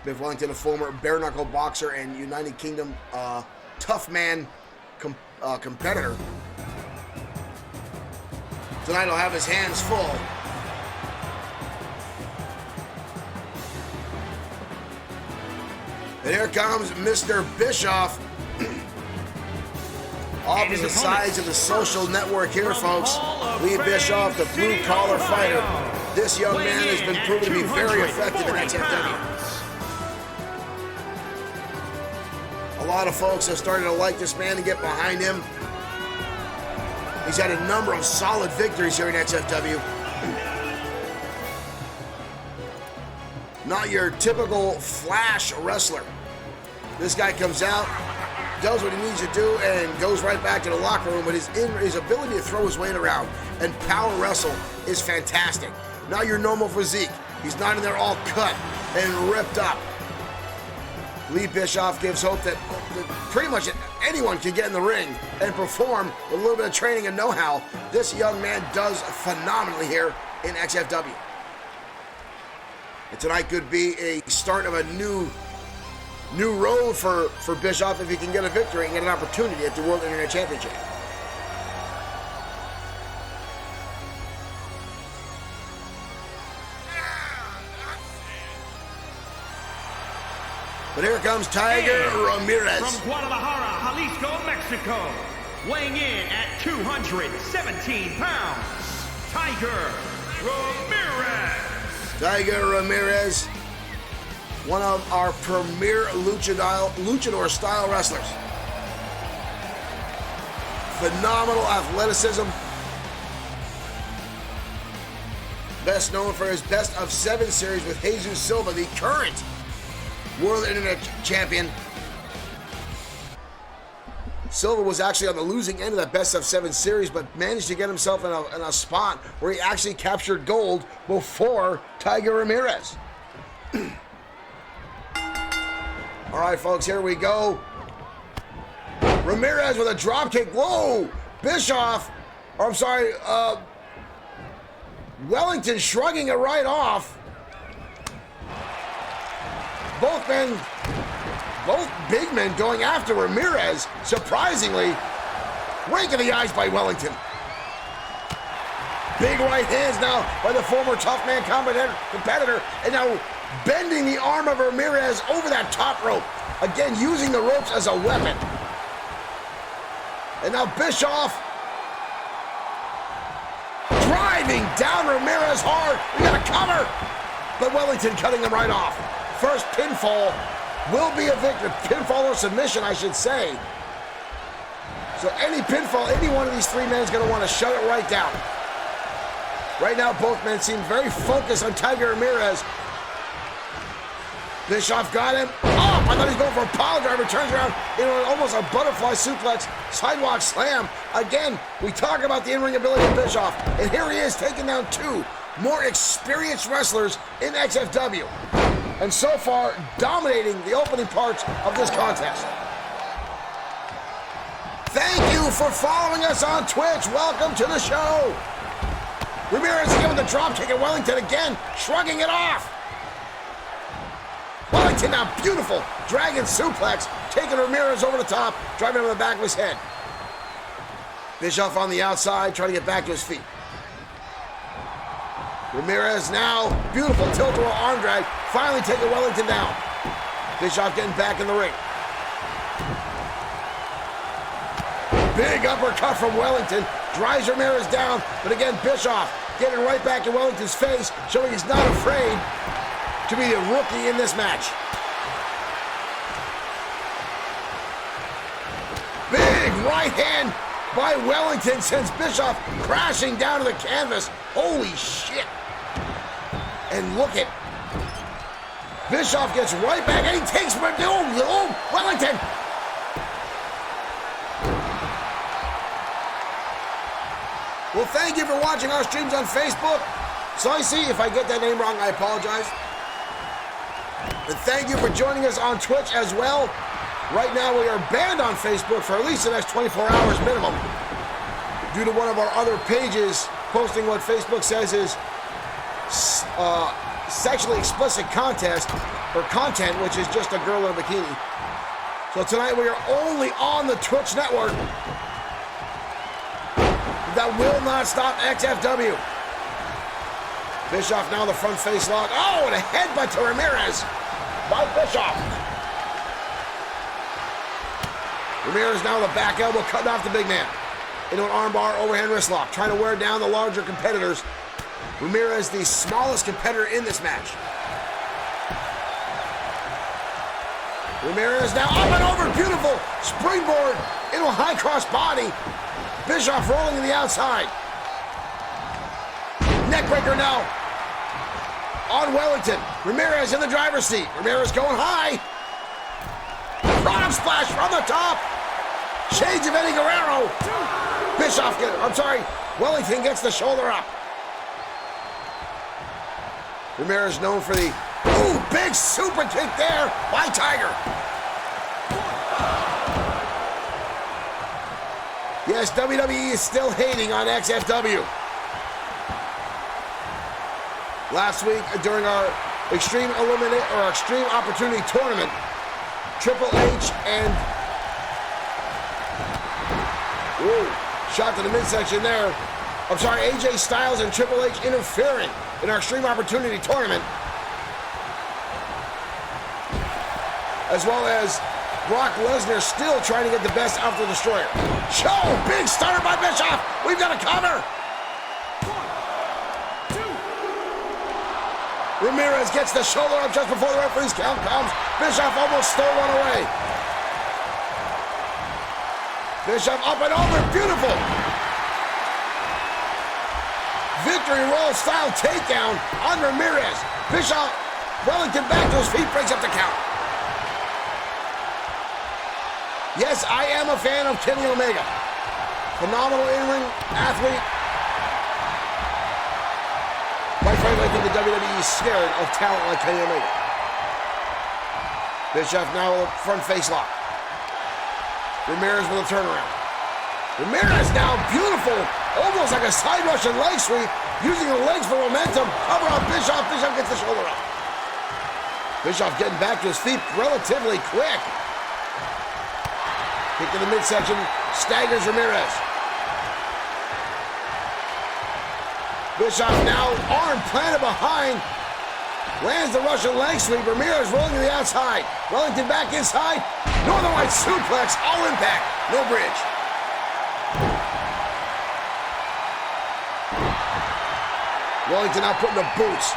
Biff Wellington, a former bare-knuckle boxer and United Kingdom tough man competitor. Tonight he'll have his hands full. And here comes Mr. Bischoff. Opposite sides of the social network here, folks. Lee Bischoff, the blue-collar fighter. This young man has been proven to be very effective in XFW. A lot of folks have started to like this man and get behind him. He's had a number of solid victories here in XFW. Not your typical flash wrestler. This guy comes out, does what he needs to do, and goes right back to the locker room. But his ability to throw his weight around and power wrestle is fantastic. Not your normal physique. He's not in there all cut and ripped up. Lee Bischoff gives hope that pretty much anyone can get in the ring and perform with a little bit of training and know-how. This young man does phenomenally here in XFW. And tonight could be a start of a new road for Bischoff if he can get a victory and get an opportunity at the World Internet Championship. But here comes Tiger Ramirez. From Guadalajara, Jalisco, Mexico, weighing in at 217 pounds, Tiger Ramirez. Tiger Ramirez, one of our premier luchador-style wrestlers. Phenomenal athleticism. Best known for his Best of 7 series with Jesus Silva, the current World Internet Champion. Silva was actually on the losing end of that Best of 7 series, but managed to get himself in a spot where he actually captured gold before Tiger Ramirez. All right, folks, here we go. Ramirez with a drop kick. Whoa! Bischoff, or I'm sorry, Wellington shrugging it right off. Both big men going after Ramirez. Surprisingly, rake in the eyes by Wellington. Big right hands now by the former tough man competitor, and now bending the arm of Ramirez over that top rope. Again, using the ropes as a weapon. And now Bischoff driving down Ramirez hard. We got a cover, but Wellington cutting him right off. First pinfall will be a victory. Pinfall or submission, I should say. So any pinfall, any one of these three men is going to want to shut it right down. Right now, both men seem very focused on Tiger Ramirez. Bischoff got him. Oh, I thought he was going for a pile driver. Turns around into almost a butterfly suplex, sidewalk slam. Again, we talk about the in-ring ability of Bischoff. And here he is taking down two more experienced wrestlers in XFW. And so far, dominating the opening parts of this contest. Thank you for following us on Twitch. Welcome to the show. Ramirez again with the drop kick at Wellington again, shrugging it off. Wellington now, beautiful dragon suplex, taking Ramirez over the top, driving him on the back of his head. Bischoff on the outside, trying to get back to his feet. Ramirez now, beautiful tilt-a-whirl arm drag, finally taking Wellington down. Bischoff getting back in the ring. Big uppercut from Wellington, drives Ramirez down, but again, Bischoff getting right back in Wellington's face, showing he's not afraid to be a rookie in this match. Big right hand by Wellington sends Bischoff crashing down to the canvas. Holy shit. And look at Bischoff gets right back and he takes Wellington. Well, thank you for watching our streams on Facebook. Slicey, if I get that name wrong, I apologize. And thank you for joining us on Twitch as well. Right now, we are banned on Facebook for at least the next 24 hours minimum due to one of our other pages posting what Facebook says is sexually explicit content, which is just a girl in a bikini. So tonight, we are only on the Twitch network. That will not stop XFW. Bischoff now the front face lock. Oh, and a headbutt to Ramirez by Bischoff. Ramirez now the back elbow, cutting off the big man. Into an armbar, overhand wrist lock, trying to wear down the larger competitors. Ramirez, the smallest competitor in this match. Ramirez now up and over, beautiful springboard into a high cross body. Bischoff rolling to the outside. Neckbreaker now. on Wellington. Ramirez in the driver's seat. Ramirez going high. Frog splash from the top. Shades of Eddie Guerrero. Wellington gets the shoulder up. Ramirez known for the, big super kick there by Tiger. Yes, WWE is still hating on XFW. Last week, during our Extreme Opportunity Tournament, Triple H and shot to the midsection there. AJ Styles and Triple H interfering in our Extreme Opportunity Tournament. As well as Brock Lesnar still trying to get the best out of the Destroyer. Big starter by Bischoff. We've got a cover. Ramirez gets the shoulder up just before the referee's count comes. Bischoff almost stole one away. Bischoff up and over. Beautiful. Victory roll style takedown on Ramirez. Bischoff, Wellington back to his feet, breaks up the count. Yes, I am a fan of Kenny Omega. Phenomenal in-ring athlete. Quite frankly, I think the WWE is scared of talent like Kenny Omega. Bischoff now with a front face lock. Ramirez with a turnaround. Ramirez now beautiful, almost like a side Russian leg sweep, using the legs for momentum. Cover on Bischoff. Bischoff gets the shoulder up. Bischoff getting back to his feet relatively quick. Kick to the midsection, staggers Ramirez. Bischoff now arm planted behind, lands the Russian leg sweep. Ramirez rolling to the outside. Wellington back inside. Northern Light suplex, all impact, no bridge. Wellington now putting the boots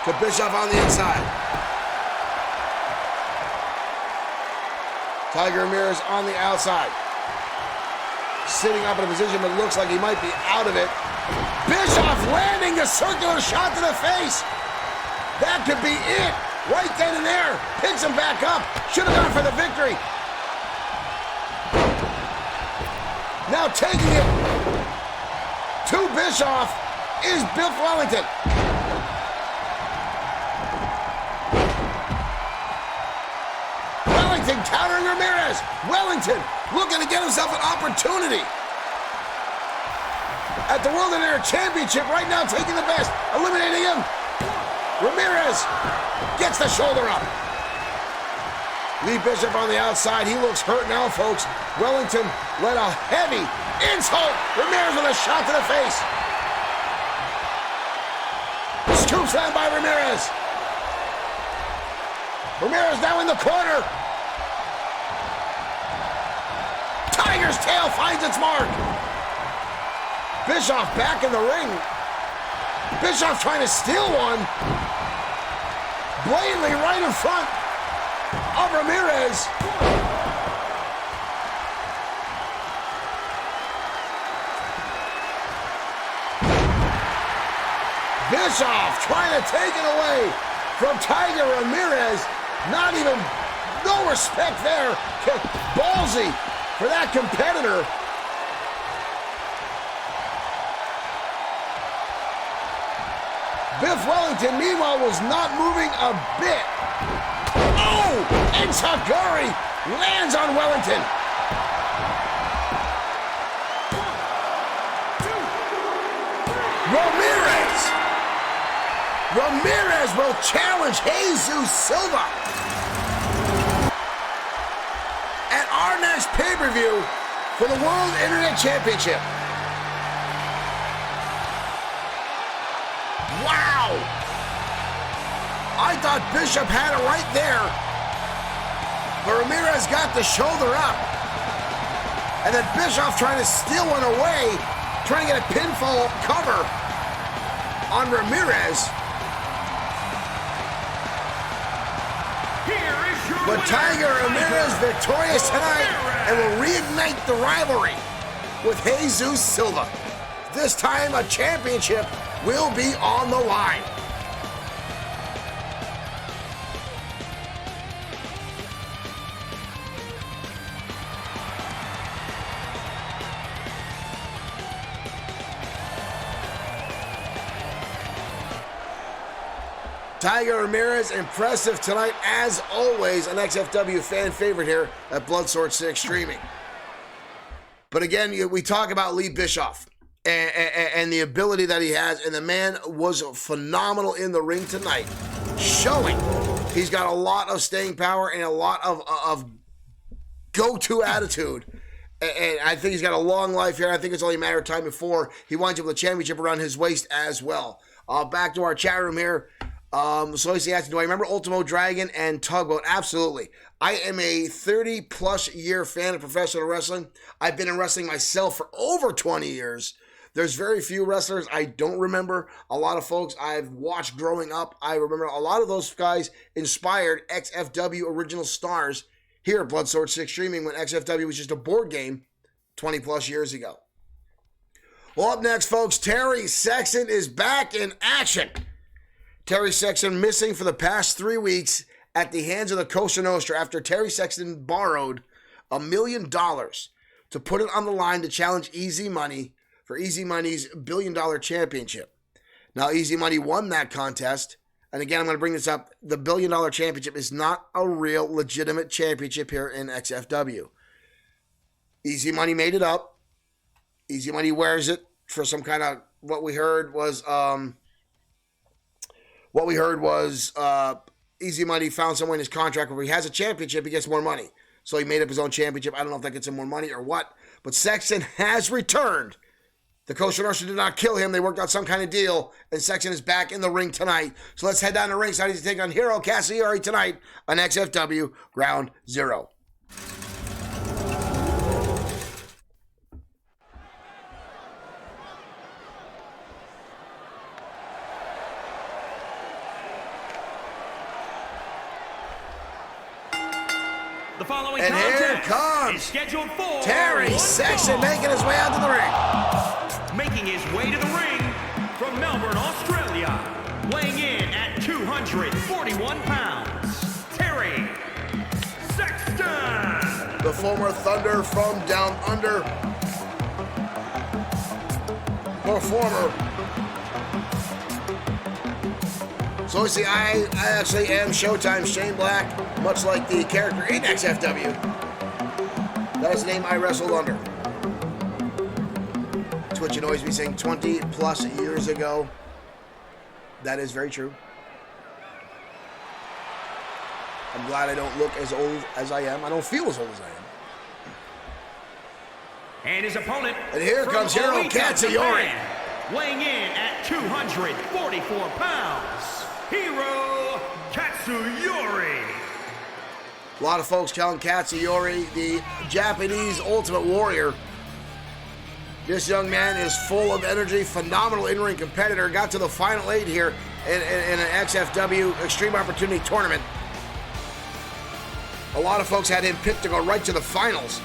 to Bischoff on the inside. Tiger Ramirez on the outside. Sitting up in a position that looks like he might be out of it. Bischoff landing a circular shot to the face. That could be it. Right then and there. Picks him back up. Should have gone for the victory. Now taking it to Bischoff is Biff Wellington. Wellington countering Ramirez. Wellington looking to get himself an opportunity at the World and Air Championship right now, taking the best, eliminating him. Ramirez gets the shoulder up. Lee Bishop on the outside. He looks hurt now, folks. Wellington led a heavy insult. Ramirez with a shot to the face. Scoop slam by Ramirez. Ramirez now in the corner. Tiger's tail finds its mark. Bischoff back in the ring. Bischoff trying to steal one. Blatantly right in front of Ramirez. Bischoff trying to take it away from Tiger Ramirez. Not even, no respect there. Ballsy for that competitor. Biff Wellington, meanwhile, was not moving a bit. Oh! Enziguri lands on Wellington. Ramirez will challenge Jesus Silva at our next pay-per-view for the World Internet Championship. Wow! I thought Bishop had it right there, but Ramirez got the shoulder up. And then Bischoff trying to steal one away, trying to get a pinfall cover on Ramirez. But Tiger Ramirez victorious tonight and will reignite the rivalry with Jesus Silva. This time a championship will be on the line. Tiger Ramirez, impressive tonight, as always, an XFW fan favorite here at Bloodsport 6 streaming. But again, we talk about Lee Bischoff and the ability that he has, and the man was phenomenal in the ring tonight, showing he's got a lot of staying power and a lot of go-to attitude. And I think he's got a long life here. I think it's only a matter of time before he winds up with a championship around his waist as well. Back to our chat room here. So he's asking, do I remember Ultimo Dragon and Tugboat? Absolutely. I am a 30-plus year fan of professional wrestling. I've been in wrestling myself for over 20 years. There's very few wrestlers I don't remember. A lot of folks I've watched growing up. I remember a lot of those guys inspired XFW original stars here at Bloodsport 6 streaming when XFW was just a board game 20-plus years ago. Well, up next, folks, Terry Sexton is back in action. Terry Sexton missing for the past 3 weeks at the hands of the Cosa Nostra after Terry Sexton borrowed $1 million to put it on the line to challenge Easy Money for Easy Money's $1 billion championship. Now, Easy Money won that contest. And again, I'm going to bring this up. The $1 billion championship is not a real legitimate championship here in XFW. Easy Money made it up. Easy Money wears it for some kind of, what we heard was Easy Money found somewhere in his contract where he has a championship, he gets more money. So he made up his own championship. I don't know if that gets him more money or what. But Sexton has returned. The Cosa Nostra did not kill him. They worked out some kind of deal, and Sexton is back in the ring tonight. So let's head down to ringside to take on Hiro Katsuyori tonight on XFW Ground Zero. The following and here comes is scheduled for Terry Sexton making his way out to the ring. Making his way to the ring from Melbourne, Australia, weighing in at 241 pounds, Terry Sexton. The former Thunder from Down Under performer. So see, I actually am Showtime Shane Black, much like the character in XFW. That is the name I wrestled under. Twitch annoys me saying 20 plus years ago. That is very true. I'm glad I don't look as old as I am. I don't feel as old as I am. And his opponent. And here comes Hiro Katsuyori. Weighing in at 244 pounds, Hiro Katsuyori. A lot of folks calling Katsuyori the Japanese Ultimate Warrior. This young man is full of energy, phenomenal in-ring competitor. Got to the final 8 here in an XFW Extreme Opportunity Tournament. A lot of folks had him picked to go right to the finals.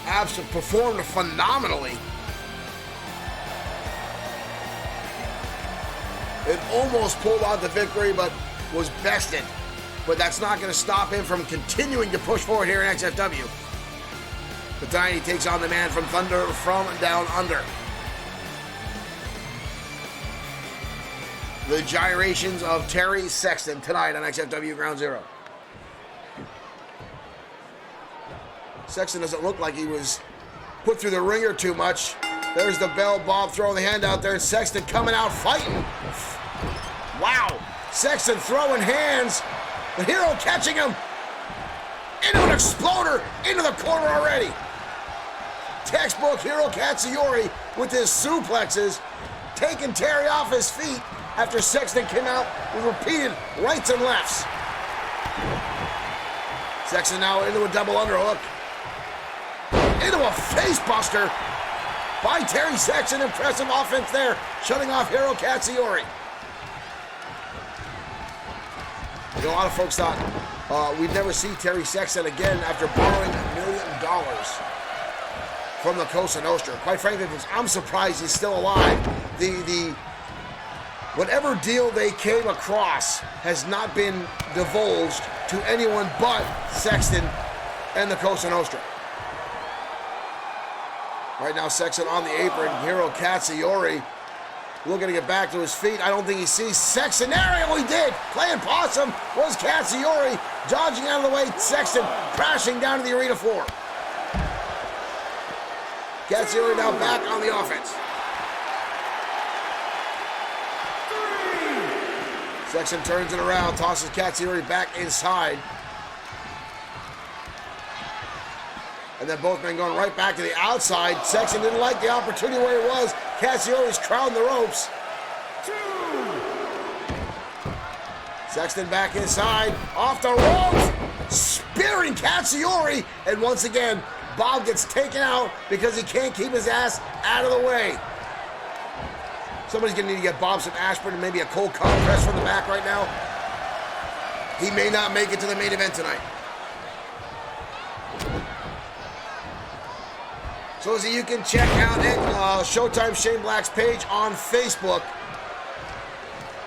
Absolutely performed phenomenally. It almost pulled out the victory, but was bested. But that's not going to stop him from continuing to push forward here in XFW. But tonight he takes on the man from Thunder from Down Under. The gyrations of Terry Sexton tonight on XFW Ground Zero. Sexton doesn't look like he was put through the ringer too much. There's the bell, Bob throwing the hand out there, and Sexton coming out fighting. Wow. Sexton throwing hands. The Hero catching him. Into an exploder. Into the corner already. Textbook Hiro Katsuyori with his suplexes, taking Terry off his feet after Sexton came out with repeated rights and lefts. Sexton now into a double underhook. Into a face buster by Terry Sexton. Impressive offense there, shutting off Hiro Katsuyori. A lot of folks thought we'd never see Terry Sexton again after borrowing $1 million from the Cosa Nostra. Quite frankly, I'm surprised he's still alive. The whatever deal they came across has not been divulged to anyone but Sexton and the Cosa Nostra. Right now, Sexton on the apron. Hiro Katsuyori looking to get back to his feet. I don't think he sees Sexton. There he did. Playing possum was Katsuyori. Dodging out of the way, Sexton crashing down to the arena floor. Katsuyori now back on the offense. Sexton turns it around, tosses Katsuyori back inside. And then both men going right back to the outside. Sexton didn't like the opportunity where he was. Katsuyori's crowding the ropes. Sexton back inside, off the ropes, spearing Katsuyori. And once again, Bob gets taken out because he can't keep his ass out of the way. Somebody's gonna need to get Bob some aspirin and maybe a cold compress from the back right now. He may not make it to the main event tonight. So you can check out Showtime Shane Black's page on Facebook.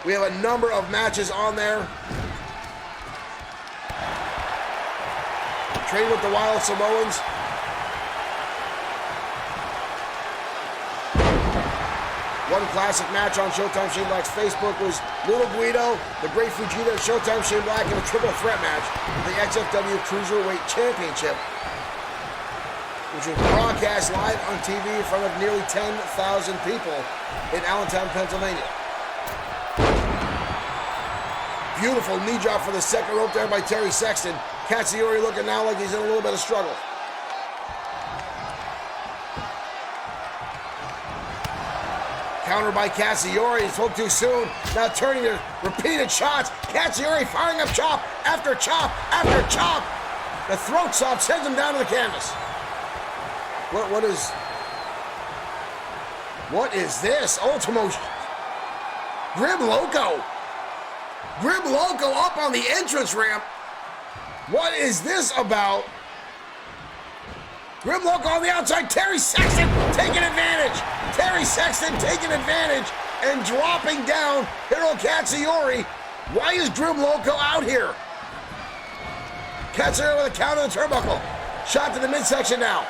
We have a number of matches on there. Train with the Wild Samoans. One classic match on Showtime Shane Black's Facebook was Little Guido, the Great Fujita, Showtime Shane Black in a triple threat match for the XFW Cruiserweight Championship, which was broadcast live on TV in front of nearly 10,000 people in Allentown, Pennsylvania. Beautiful knee drop for the second rope there by Terry Sexton. Katsuyori looking now like he's in a little bit of struggle. Counter by Katsuyori, he spoke too soon. Now turning to repeated shots. Katsuyori firing up chop after chop after chop. The throat chop sends him down to the canvas. What is this? Ultimo Grim Loco. Grim Loco up on the entrance ramp. What is this about? Grim Loco on the outside. Terry Sexton taking advantage. Terry Sexton taking advantage and dropping down Hiro Katsuyori. Why is Grim Loco out here? Katsuyori with a counter to the turnbuckle. Shot to the midsection now.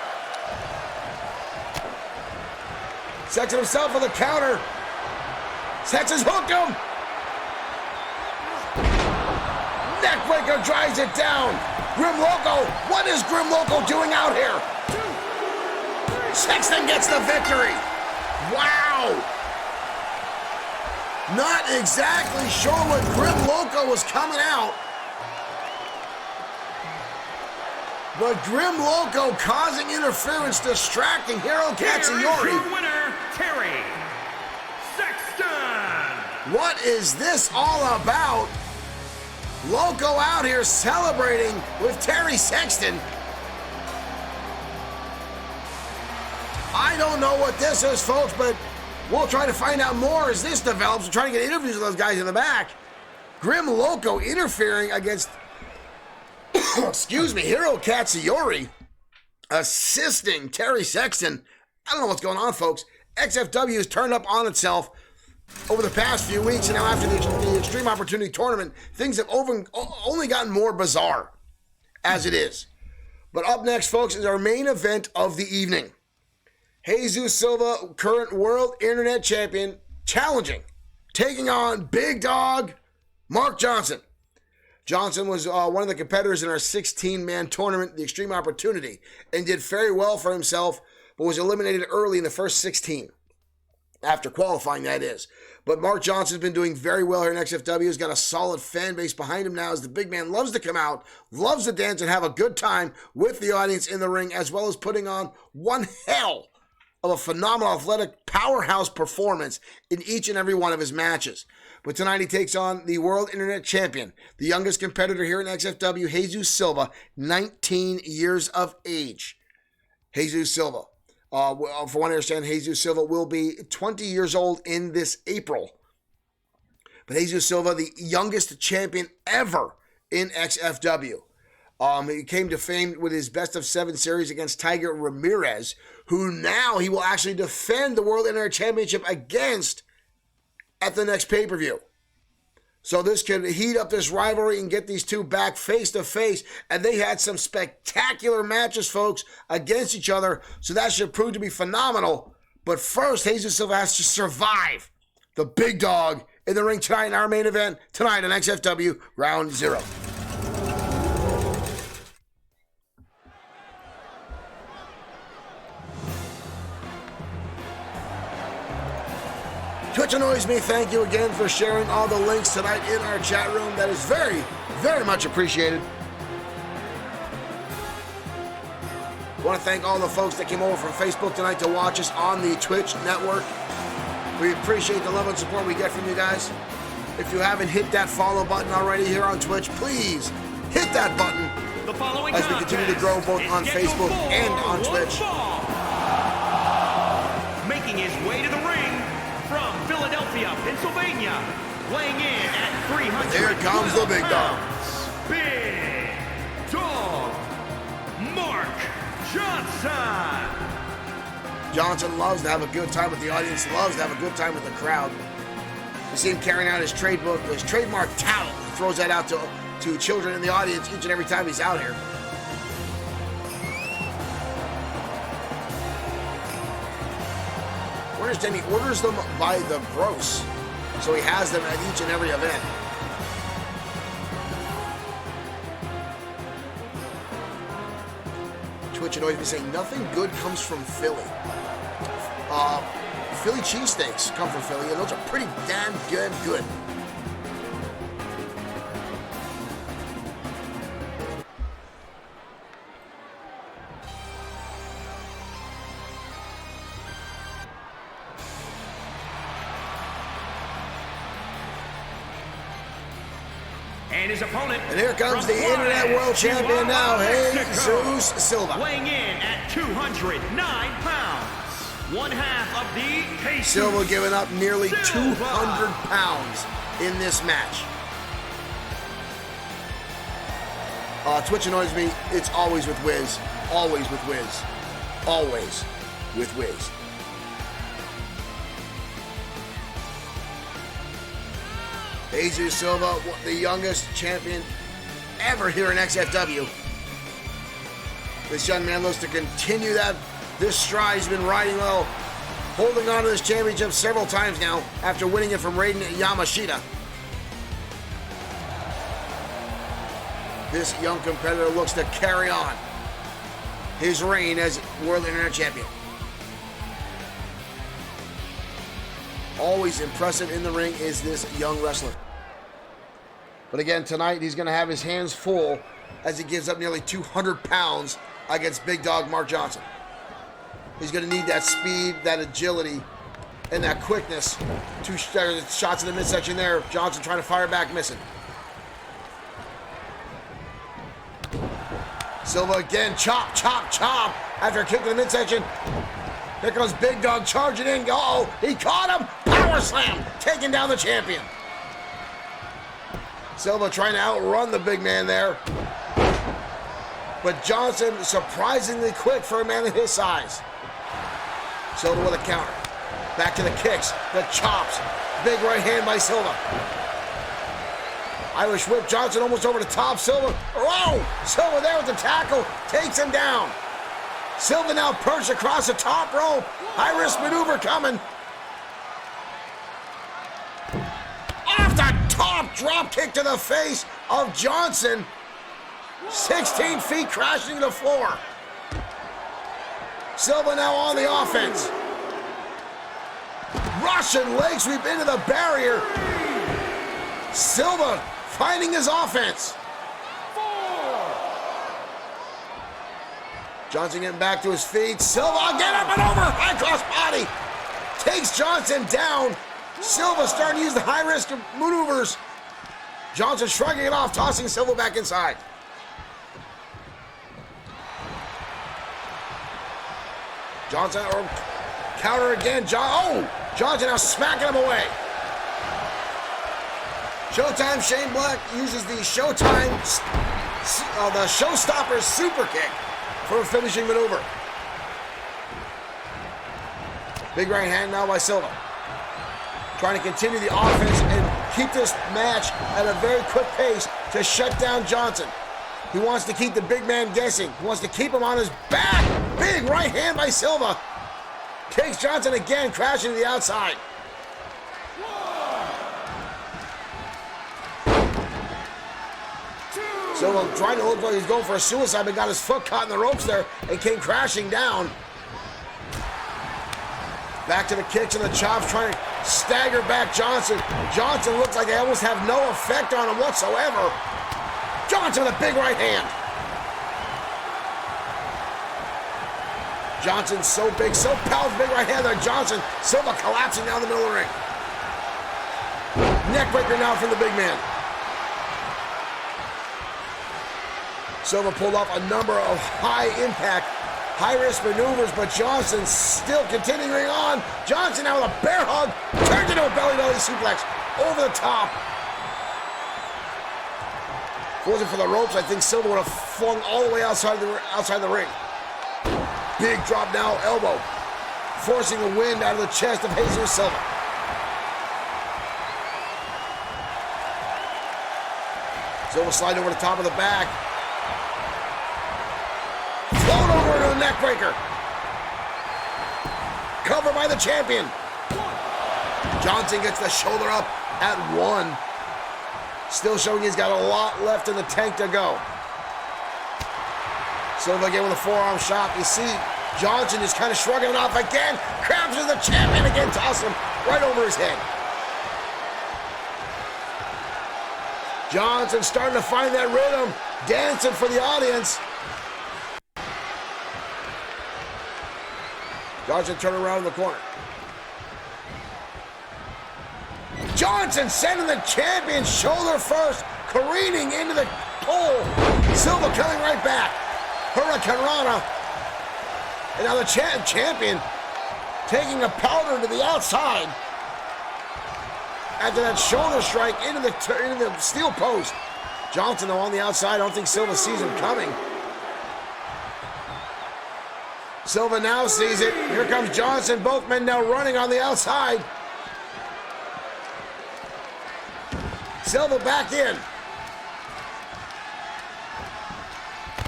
Sexton himself with a counter. Sexton's hooked him. Neckbreaker drives it down. Grim Loco, what is Grim Loco doing out here? Sexton gets the victory. Wow. Not exactly sure what Grim Loco was coming out. But Grim Loco causing interference, distracting Hiro Katsuyori. Your winner, Terry Sexton. What is this all about? Loco out here celebrating with Terry Sexton. I don't know what this is, folks, but we'll try to find out more as this develops. We're trying to get interviews with those guys in the back. Grim Loco interfering against, excuse me, Hiro Katsuyori, assisting Terry Sexton. I don't know what's going on, folks. XFW has turned up on itself over the past few weeks, and now after the Extreme Opportunity Tournament, things have only gotten more bizarre as it is. But up next, folks, is our main event of the evening. Jesus Silva, current World Internet Champion, challenging, taking on Big Dog Mark Johnson. Johnson was one of the competitors in our 16-man tournament, the Extreme Opportunity, and did very well for himself, but was eliminated early in the first 16. After qualifying, that is. But Mark Johnson's been doing very well here in XFW. He's got a solid fan base behind him now as the big man loves to come out, loves to dance and have a good time with the audience in the ring, as well as putting on one hell of a phenomenal athletic powerhouse performance in each and every one of his matches. But tonight he takes on the World Internet Champion, the youngest competitor here in XFW, Jesus Silva, 19 years of age. Jesus Silva. For what I understand, Jesus Silva will be 20 years old in this April. But Jesus Silva, the youngest champion ever in XFW. He came to fame with his best of 7 series against Tiger Ramirez, who now he will actually defend the World Internet Championship against at the next pay-per-view. So this can heat up this rivalry and get these two back face to face. And they had some spectacular matches, folks, against each other. So that should prove to be phenomenal. But first, Jesus Silva has to survive the big dog, in the ring tonight in our main event, tonight on XFW Ground Zero. Twitch Annoys Me, thank you again for sharing all the links tonight in our chat room. That is very, very much appreciated. I want to thank all the folks that came over from Facebook tonight to watch us on the Twitch network. We appreciate the love and support we get from you guys. If you haven't hit that follow button already here on Twitch, please hit that button as we continue to grow both on Facebook and on Twitch. Making his way to the ring from Philadelphia, Pennsylvania, weighing in at 300. Here comes the big dog. Big Dog Mark Johnson. Johnson loves to have a good time with the audience, loves to have a good time with the crowd. You see him carrying out his trademark towel. He throws that out to children in the audience each and every time he's out here. I understand he orders them by the gross, so he has them at each and every event. Twitch Annoys Me saying nothing good comes from Philly. Philly cheesesteaks come from Philly, and those are pretty damn good. And his opponent. And here comes the Internet World Champion now, Jesus Silva. Weighing in at 209 pounds. One half of the Jesus Silva giving up nearly Silva. 200 pounds in this match. Twitch Annoys Me, it's always with Wiz. Always with Wiz. Always with Wiz. Jesus Silva, the youngest champion ever here in XFW. This young man looks to continue this stride. He's been riding well, holding on to this championship several times now after winning it from Raiden Yamashita. This young competitor looks to carry on his reign as World Internet Champion. Always impressive in the ring is this young wrestler. But again, tonight he's going to have his hands full as he gives up nearly 200 pounds against Big Dog Mark Johnson. He's going to need that speed, that agility, and that quickness. Two shots in the midsection there. Johnson trying to fire back, missing. Silva again, chop, chop, chop. After a kick to the midsection. Here comes Big Dog charging in. Oh, he caught him. Power slam, taking down the champion. Silva trying to outrun the big man there. But Johnson surprisingly quick for a man of his size. Silva with a counter. Back to the kicks, the chops. Big right hand by Silva. Irish whip, Johnson almost over the top. Silva, oh! Silva there with the tackle, takes him down. Silva now perched across the top rope. High risk maneuver coming. Off the top, drop kick to the face of Johnson. 16 feet crashing to the floor. Silva now on the offense. Russian leg sweep into the barrier. Silva finding his offense. Johnson getting back to his feet. Silva again up and over. High cross body. Takes Johnson down. Silva starting to use the high risk maneuvers. Johnson shrugging it off, tossing Silva back inside. Johnson counter again. Johnson now smacking him away. Showtime Shane Black uses the the Showstopper super kick for a finishing maneuver. Big right hand now by Silva. Trying to continue the offense and keep this match at a very quick pace to shut down Johnson. He wants to keep the big man guessing. He wants to keep him on his back. Big right hand by Silva. Takes Johnson again, crashing to the outside. Silva trying to look like he's going for a suicide, but got his foot caught in the ropes there and came crashing down. Back to the kicks and the chops, trying to stagger back Johnson. Johnson looks like they almost have no effect on him whatsoever. Johnson with a big right hand. Johnson's so big, so powerful, big right hand there. Johnson, Silva collapsing down the middle of the ring. Neckbreaker now from the big man. Silva pulled off a number of high-impact, high-risk maneuvers, but Johnson still continuing on. Johnson now with a bear hug, turns into a belly-to-belly suplex over the top. If it wasn't for the ropes, I think Silva would have flung all the way outside the ring. Big drop now, elbow, forcing the wind out of the chest of Jesus Silva. Silva sliding over the top of the back. Flown over into a neckbreaker. Covered by the champion. Johnson gets the shoulder up at 1. Still showing he's got a lot left in the tank to go. Silva again with a forearm shot. You see Johnson is kind of shrugging it off again. Grabs the champion again, tosses him right over his head. Johnson starting to find that rhythm, dancing for the audience. Johnson turning around in the corner. Johnson sending the champion shoulder first, careening into the pole. Silva coming right back. Hurricane Rana. And now the champion taking a powder to the outside after that shoulder strike into the steel post. Johnson, though, on the outside. I don't think Silva sees him coming. Silva now sees it. Here comes Johnson. Both men now running on the outside. Silva back in.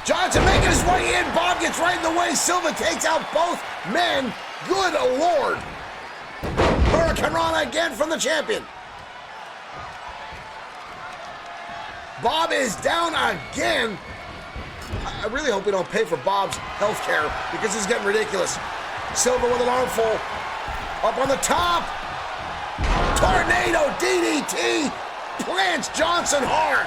Johnson making his way in. Bob gets right in the way. Silva takes out both men. Good Lord. Hurricane Rana again from the champion. Bob is down again. I really hope we don't pay for Bob's health care because it's getting ridiculous. Silva with an armful. Up on the top. Tornado DDT. Plants Johnson hard.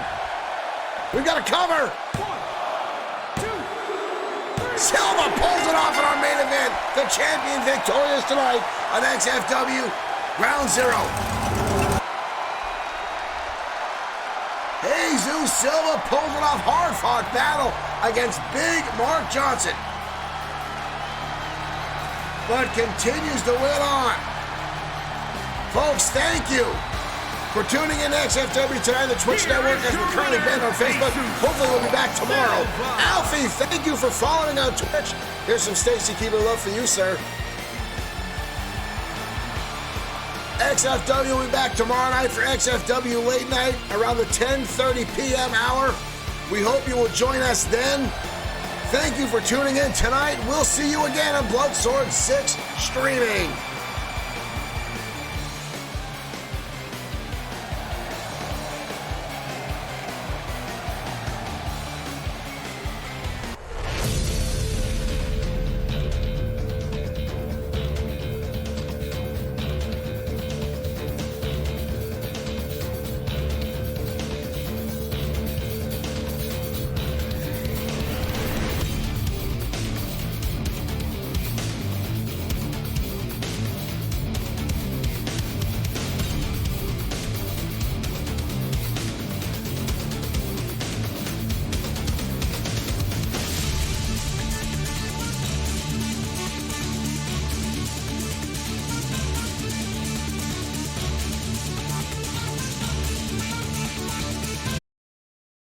We've got a cover. 1, 2, 3. Silva pulls it off in our main event. The champion victorious tonight on XFW Ground Zero. Jesus Silva pulls it off. Hard-fought battle against Big Mark Johnson, but continues to win on. Folks, thank you for tuning in to XFW tonight on the Twitch Network as we're currently banned on Facebook. Hopefully we'll be back tomorrow. Alfie, thank you for following on Twitch. Here's some Stacy Keeper love for you, sir. XFW will be back tomorrow night for XFW Late Night around the 10:30 p.m. hour. We hope you will join us then. Thank you for tuning in tonight. We'll see you again on Blood Sword 6 streaming.